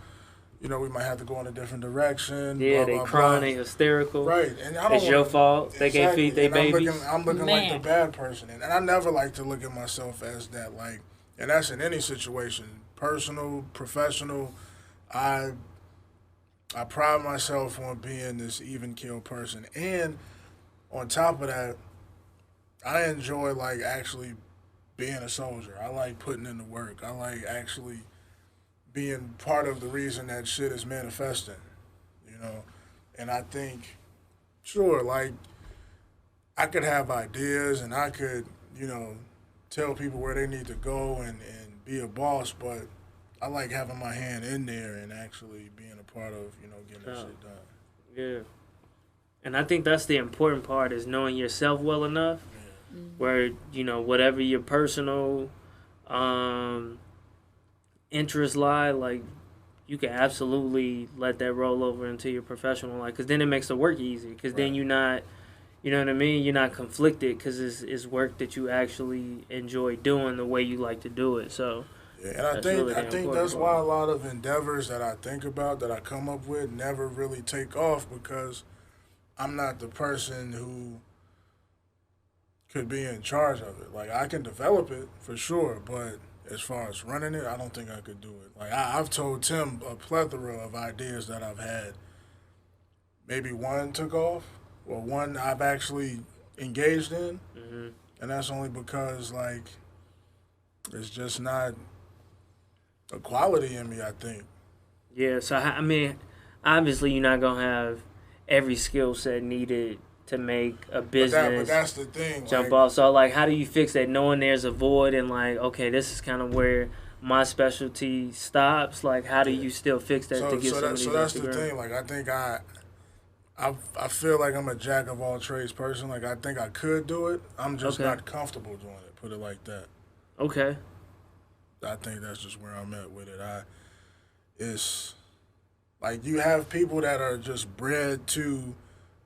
You know, we might have to go in a different direction. Yeah, blah, they blah, crying, blah. they hysterical. Right, and I don't It's your fault. They can't feed their babies. I'm looking like the bad person, and I never like to look at myself as that. Like, and that's in any situation, personal, professional. I pride myself on being this even keel person, and on top of that, I enjoy like actually being a soldier. I like putting in the work. I like actually being part of the reason that shit is manifesting, you know. And I think, sure, like, I could have ideas and I could, you know, tell people where they need to go and be a boss, but I like having my hand in there and actually being a part of, you know, getting this shit done. Yeah. And I think that's the important part, is knowing yourself well enough where, you know, whatever your personal interests lie, like, you can absolutely let that roll over into your professional life, because then it makes the work easy, because then you're not, you know what I mean, you're not conflicted, because it's work that you actually enjoy doing the way you like to do it. So yeah, and I think that's why a lot of endeavors that I think about, that I come up with, never really take off, because I'm not the person who could be in charge of it. Like, I can develop it for sure, but as far as running it, I don't think I could do it. Like, I've told Tim a plethora of ideas that I've had. Maybe one took off, or one I've actually engaged in, and that's only because, like, it's just not a quality in me, I think. Yeah, so, I mean, obviously you're not going to have every skill set needed to make a business but that's the thing, jump like, off. So, like, how do you fix that, knowing there's a void and, like, okay, this is kind of where my specialty stops? Like, how do you still fix that to get some of these So that's the thing. Like, I think I feel like I'm a jack of all trades person. Like, I think I could do it. I'm just not comfortable doing it. Put it like that. Okay. I think that's just where I'm at with it. It's like, you have people that are just bred to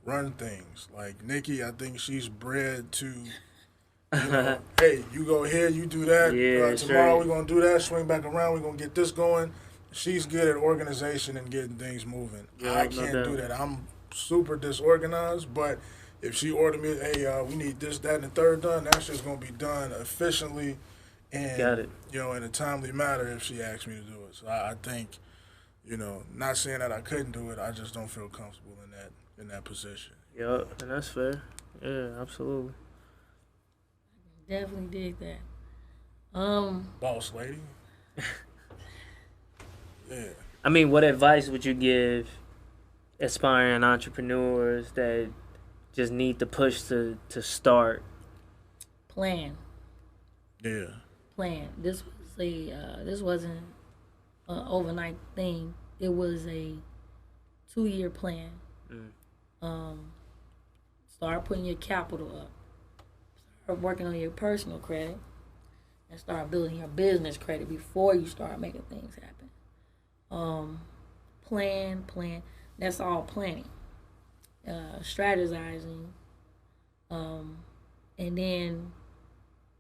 run things. Like Nikki, I think she's bred to, you know, hey, you go here, you do that. Tomorrow we're going to do that, swing back around, we're going to get this going. She's good at organization and getting things moving. Yeah, I can't do that. I'm super disorganized, but if she ordered me, hey, we need this, that, and the third done, that's just going to be done efficiently and, you know, in a timely manner if she asks me to do it. So I think, you know, not saying that I couldn't do it, I just don't feel comfortable in that position. Yeah, and that's fair. Yeah, absolutely. Definitely dig that. Boss lady. Yeah. I mean, what advice would you give aspiring entrepreneurs that just need the push to start? Plan. Yeah. Plan. This wasn't an overnight thing. It was a 2-year plan. Start putting your capital up. Start working on your personal credit, and start building your business credit before you start making things happen. Plan. That's all planning. Strategizing, and then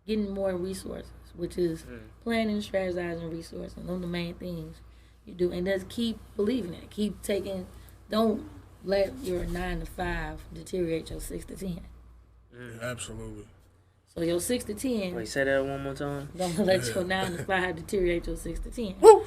getting more resources, which is planning, strategizing, resourcing. Those are the main things you do, and just keep believing it. Keep taking. Don't let your 9 to 5 deteriorate your 6 to 10. Absolutely. So your 6 to 10. Wait, say that one more time. Don't let your 9 to 5 deteriorate your 6 to 10. Woo!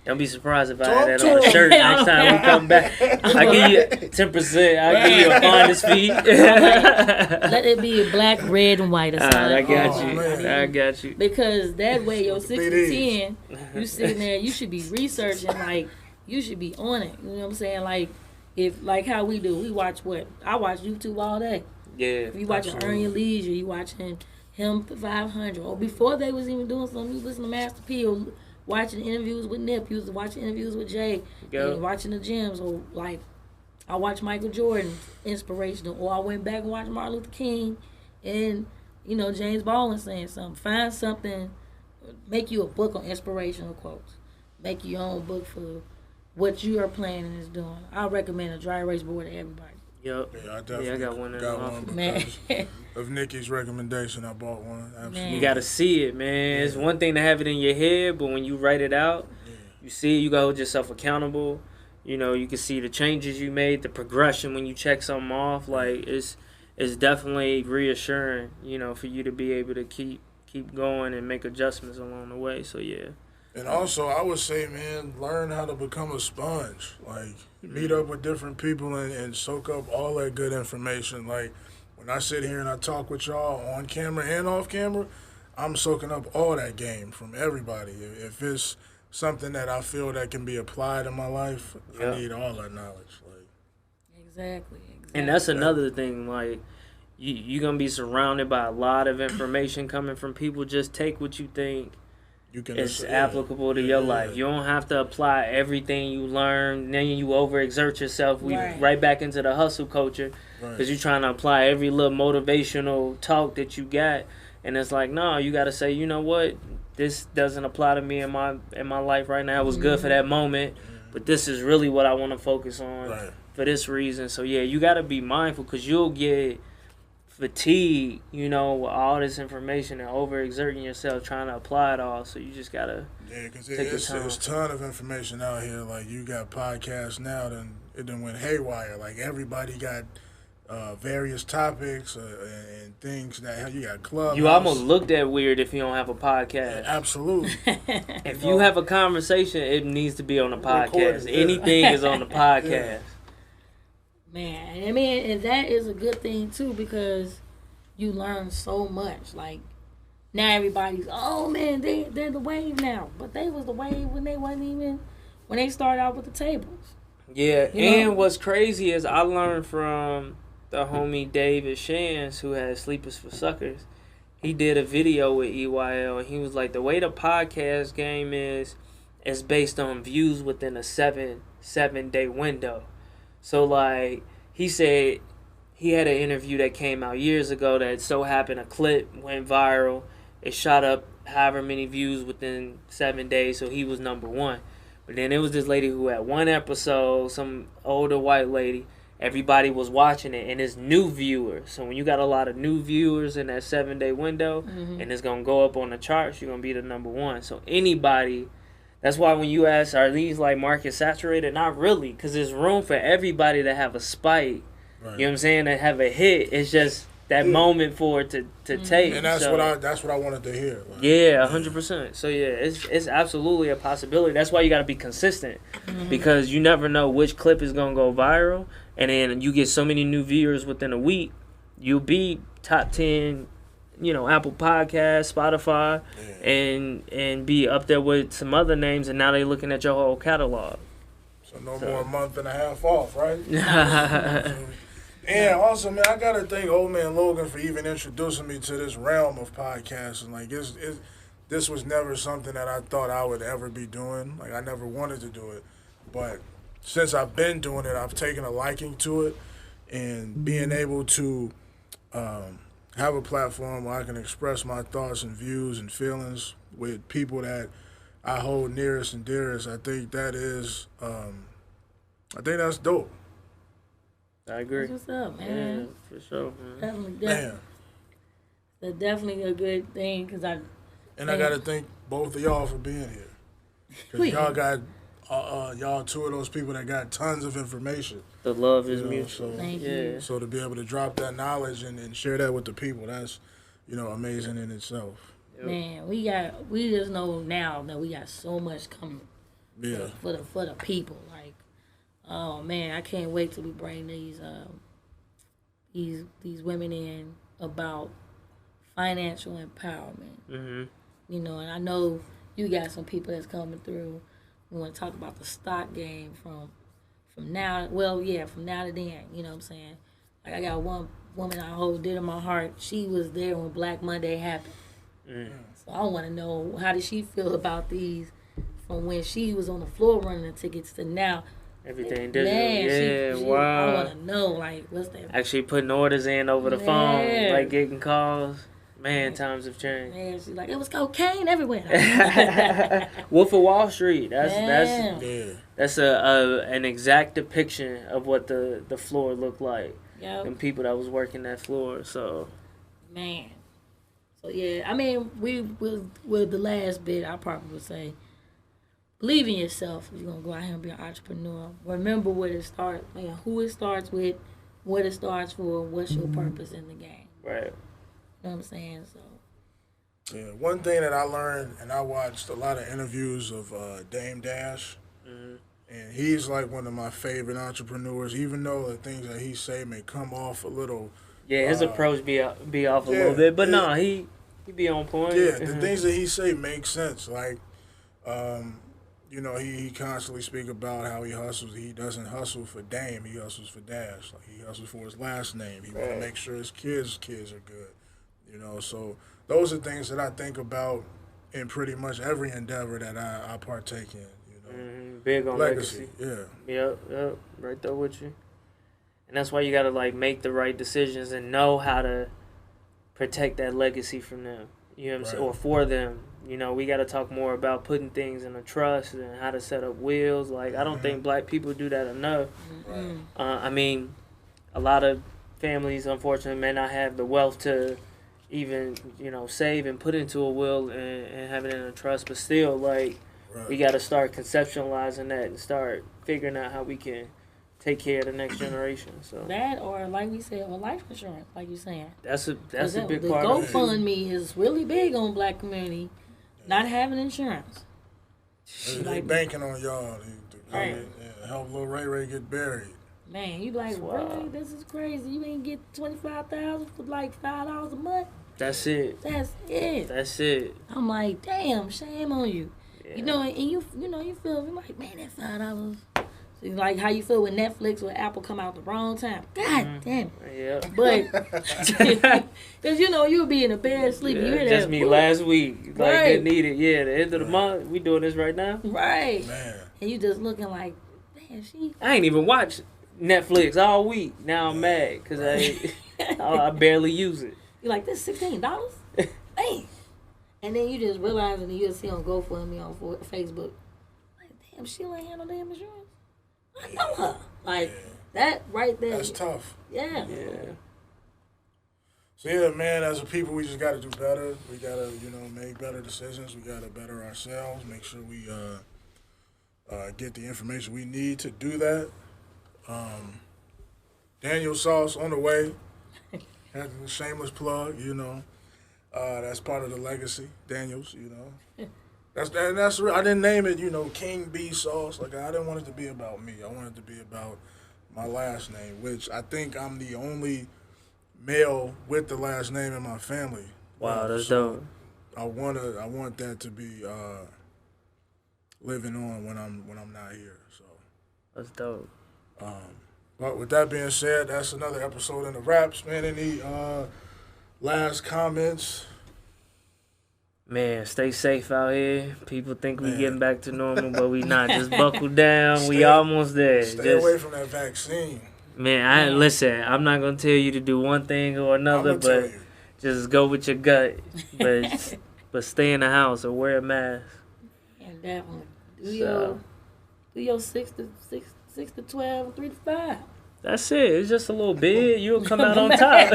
Don't be surprised if I had that on a shirt next time we come back. I give you 10%. I'll give you a finest fee. Let it be black, red, and white. I got you. Man. I got you. Because that way your 6 to 10, you sitting there, you should be researching, like, you should be on it. You know what I'm saying? Like, if, like how we do, we watch what? I watch YouTube all day. Yeah. If you watching Earn Your Leisure, you watching Him for 500. Or before they was even doing something, you listen to Master P, or watching interviews with Nip, you was watching interviews with Jay, and watching the gyms. Or like, I watched Michael Jordan, inspirational. Or I went back and watched Martin Luther King and, you know, James Baldwin saying something. Find something, make you a book on inspirational quotes. Make your own book for what you are planning is doing. I recommend a dry erase board to everybody. Yep. Yeah, I definitely I got one in the office. because of Nikki's recommendation. I bought one. Absolutely. You gotta see it, man. It's one thing to have it in your head, but when you write it out, you see it, you gotta hold yourself accountable. You know, you can see the changes you made, the progression when you check something off. Like it's definitely reassuring, you know, for you to be able to keep going and make adjustments along the way. So yeah. And also, I would say, man, learn how to become a sponge. Like, meet up with different people and soak up all that good information. Like, when I sit here and I talk with y'all on camera and off camera, I'm soaking up all that game from everybody. If it's something that I feel that can be applied in my life, I need all that knowledge. Like, Exactly. And that's another thing, like, you're going to be surrounded by a lot of information coming from people. Just take what you think it's applicable to your life. You don't have to apply everything you learn. Then you overexert yourself. We right back into the hustle culture because you're trying to apply every little motivational talk that you got. And it's like, no, you got to say, you know what? This doesn't apply to me in my life right now. It was good for that moment, but this is really what I want to focus on for this reason. So, yeah, you got to be mindful because you'll get fatigue, you know, with all this information and overexerting yourself trying to apply it all. So you just gotta because there's a ton of information out here. Like you got podcasts now, then it done went haywire. Like everybody got various topics and things that you got clubs. You almost looked at weird if you don't have a podcast. Yeah, absolutely. If you have a conversation, it needs to be on the podcast. Anything is on the podcast. Man, I mean, and that is a good thing too because you learn so much. Like now, everybody's oh man, they're the wave now, but they was the wave when they wasn't even when they started out with the tables. Yeah, and what's crazy is I learned from the homie David Shans who had Sleepers for Suckers. He did a video with EYL, and he was like, the way the podcast game is based on views within a seven day window. So, like, he said he had an interview that came out years ago that so happened a clip went viral. It shot up however many views within 7 days, so he was number one. But then there was this lady who had one episode, some older white lady. Everybody was watching it, and it's new viewers. So when you got a lot of new viewers in that 7 day window, and it's going to go up on the charts, you're going to be the number one. So anybody... That's why when you ask, are these like market saturated? Not really, because there's room for everybody to have a spike. Right. You know what I'm saying? To have a hit. It's just that moment for it to take. And that's what I wanted to hear. Like, yeah, 100%. So yeah, it's absolutely a possibility. That's why you got to be consistent, because you never know which clip is gonna go viral, and then you get so many new viewers within a week, you'll be top 10. You know, Apple Podcasts, Spotify, and be up there with some other names, and now they're looking at your whole catalog. So more a month and a half off, right? And also, man, I gotta thank Old Man Logan for even introducing me to this realm of podcasting. Like, this was never something that I thought I would ever be doing. Like, I never wanted to do it, but since I've been doing it, I've taken a liking to it, and being able to have a platform where I can express my thoughts and views and feelings with people that I hold nearest and dearest. I think that is, I think that's dope. I agree. That's what's up, man? Yeah, for sure, man. Definitely. That's definitely a good thing, because I got to thank both of y'all for being here. Because y'all got, y'all two of those people that got tons of information. The love is mutual. Thank you. So to be able to drop that knowledge and share that with the people, that's, amazing in itself. Man, we just know now that we got so much coming. Yeah. For the people, like, oh man, I can't wait till we bring these women in about financial empowerment. And I know you got some people that's coming through. We want to talk about the stock game from now. Well, yeah, from now to then. You know what I'm saying? Like, I got one woman I hold dear to my heart. She was there when Black Monday happened. So I want to know, how did she feel about these from when she was on the floor running the tickets to now? Everything digital. Wow. I want to know, like, what's that? Actually putting orders in over the phone, like getting calls. Man, times have changed. Man, she's like, it was cocaine everywhere. Wolf of Wall Street. That's an exact depiction of what the floor looked like. Yep. And people that was working that floor. So, man. So yeah, I mean, we with the last bit, I probably would say, believe in yourself if you're gonna go out here and be an entrepreneur. Remember where it starts, who it starts with, what it starts for, what's your purpose in the game. Right. You know what I'm saying? So. Yeah, one thing that I learned, and I watched a lot of interviews of Dame Dash, and he's like one of my favorite entrepreneurs, even though the things that he say may come off a little. Yeah, his approach be off a little bit, but no, he be on point. Yeah, the things that he say make sense. Like, you know, he constantly speak about how he hustles. He doesn't hustle for Dame, he hustles for Dash. Like, he hustles for his last name. He want to make sure his kids are good. You know, so those are things that I think about in pretty much every endeavor that I partake in. You know, big on legacy. Yeah. Yep, right there with you. And that's why you gotta like make the right decisions and know how to protect that legacy from them. You know what I'm saying, or for them. You know, we gotta talk more about putting things in a trust and how to set up wills. Like, I don't think black people do that enough. I mean, a lot of families, unfortunately, may not have the wealth to even, you know, save and put into a will and have it in a trust, but still, like, we got to start conceptualizing that and start figuring out how we can take care of the next generation. So that, or like we said, or life insurance, like you're saying. That's a big the part of it. GoFundMe is really big on black community, not having insurance. They banking on y'all to help Lil Ray get buried. Man, you like, really? This is crazy. You ain't get $25,000 for like $5 a month. That's it. That's it. That's it. I'm like, damn, shame on you. Yeah. You know, and you feel like, man, that $5. So like how you feel when Netflix or Apple come out the wrong time. God damn it. Yeah. But because you know you'll be in a bed sleep. Yeah, you hear just that, me last week. Like, right. They needed. Yeah, the end of the month. We doing this right now. Right. Man. And you just looking like, man, I ain't even watched Netflix all week. Now I'm mad because I barely use it. You're like, this $16? Dang. And then you just realize, and you'll see on GoFundMe on Facebook, like, damn, she ain't handle damn insurance. I know her. Like, that right there. That's tough. Yeah. So, yeah, man, as a people, we just got to do better. We got to, you know, make better decisions. We got to better ourselves, make sure we get the information we need to do that. Daniel Sauce on the way. Had a shameless plug, you know. That's part of the legacy, Daniels, you know. That's real. I didn't name it, you know, King B Sauce. Like, I didn't want it to be about me. I wanted it to be about my last name, which I think I'm the only male with the last name in my family. Wow, that's dope. I want that to be living on when I'm not here. So that's dope. But with that being said, that's another episode in the wraps, man. Any last comments? Man, stay safe out here. People think we getting back to normal, but we not. Just buckle down. We almost there. Stay away from that vaccine. Man, listen, I'm not going to tell you to do one thing or another, but just go with your gut. But stay in the house or wear a mask. And that one. Do your 6 to 12, 3 to 5. That's it. It's just a little bit. You'll come out on top.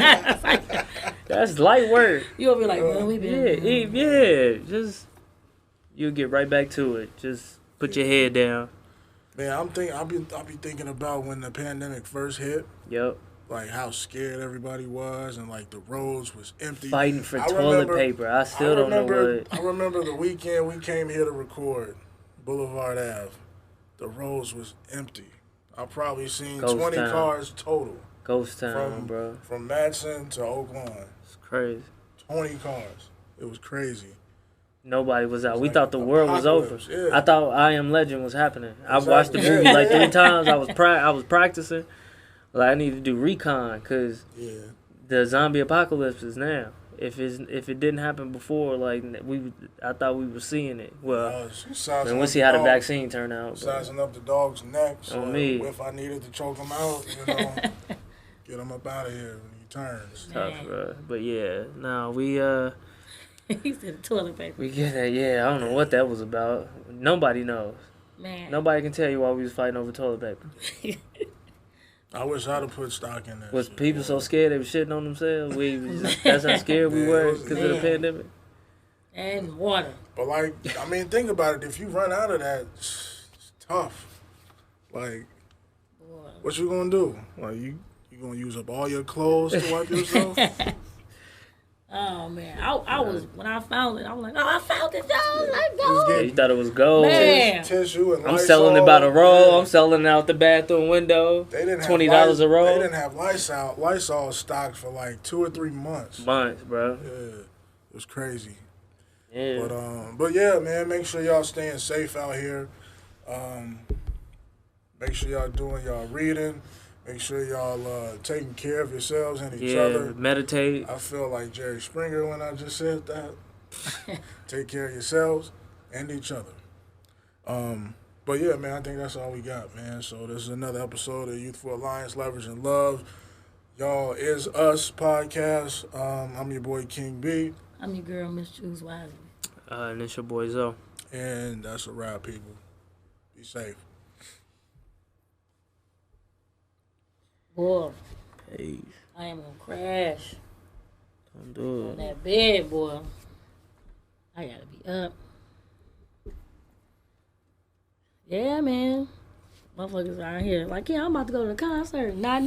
That's light work. You'll be like, well, we been. Yeah. Just you'll get right back to it. Just put your head down. Man, I'll be thinking about when the pandemic first hit. Yep. Like how scared everybody was, and like the roads was empty. Fighting for toilet paper. I still don't know what. I remember the weekend we came here to record Boulevard Ave. The roads was empty. I probably seen 20 cars total. Ghost town, bro. From Madison to Oak Lawn. It's crazy. 20 cars. It was crazy. Nobody was out. We thought the world was over. Yeah. I thought I Am Legend was happening. I watched the movie like 3 times. I was practicing. Like, I need to do recon because the zombie apocalypse is now. If it didn't happen before, like I thought we were seeing it. Well, and we'll see how the vaccine turn out. Sizing up the dog's neck. So on me. If I needed to choke him out, you know, Get him up out of here when he turns. Tough, bro. But yeah, no, we He said toilet paper. we get that. Yeah, I don't know what that was about. Nobody knows. Man. Nobody can tell you why we was fighting over toilet paper. I wish I'd have put stock in that. Was shit, people boy. so scared they were shitting on themselves? That's how scared we Man, were it was- because of the pandemic. And water. But like, I mean, think about it. If you run out of that, it's tough. Like, Boy. what you gonna do? Like, you gonna use up all your clothes to wipe yourself? Oh man, I was when I found it, I was like, oh, I found it, y'all. Let's It was go. Yeah, you thought it was gold. Man. Tissue and I'm Lysol. selling it by the roll. Yeah. I'm selling it out the bathroom window. They didn't have $20 a roll. They didn't have Lysol stocked for like 2 or 3 months. Months, bro. Yeah, it was crazy. Yeah. But yeah, man, make sure y'all staying safe out here. Make sure y'all doing y'all reading. Make sure y'all taking care of yourselves and each other. Meditate. I feel like Jerry Springer when I just said that. Take care of yourselves and each other. But yeah, man, I think that's all we got, man. So this is another episode of Youthful Alliance, Leveraging Love. Y'all is us podcast. I'm your boy King B. I'm your girl, Miss Juice Wiley. And it's your boy Zoe. And that's a wrap, people. Be safe. Boy, Peace. I am gonna crash Don't do on it. that bed, boy. I gotta be up. Yeah, man. Motherfuckers out here like, yeah, I'm about to go to the concert. Not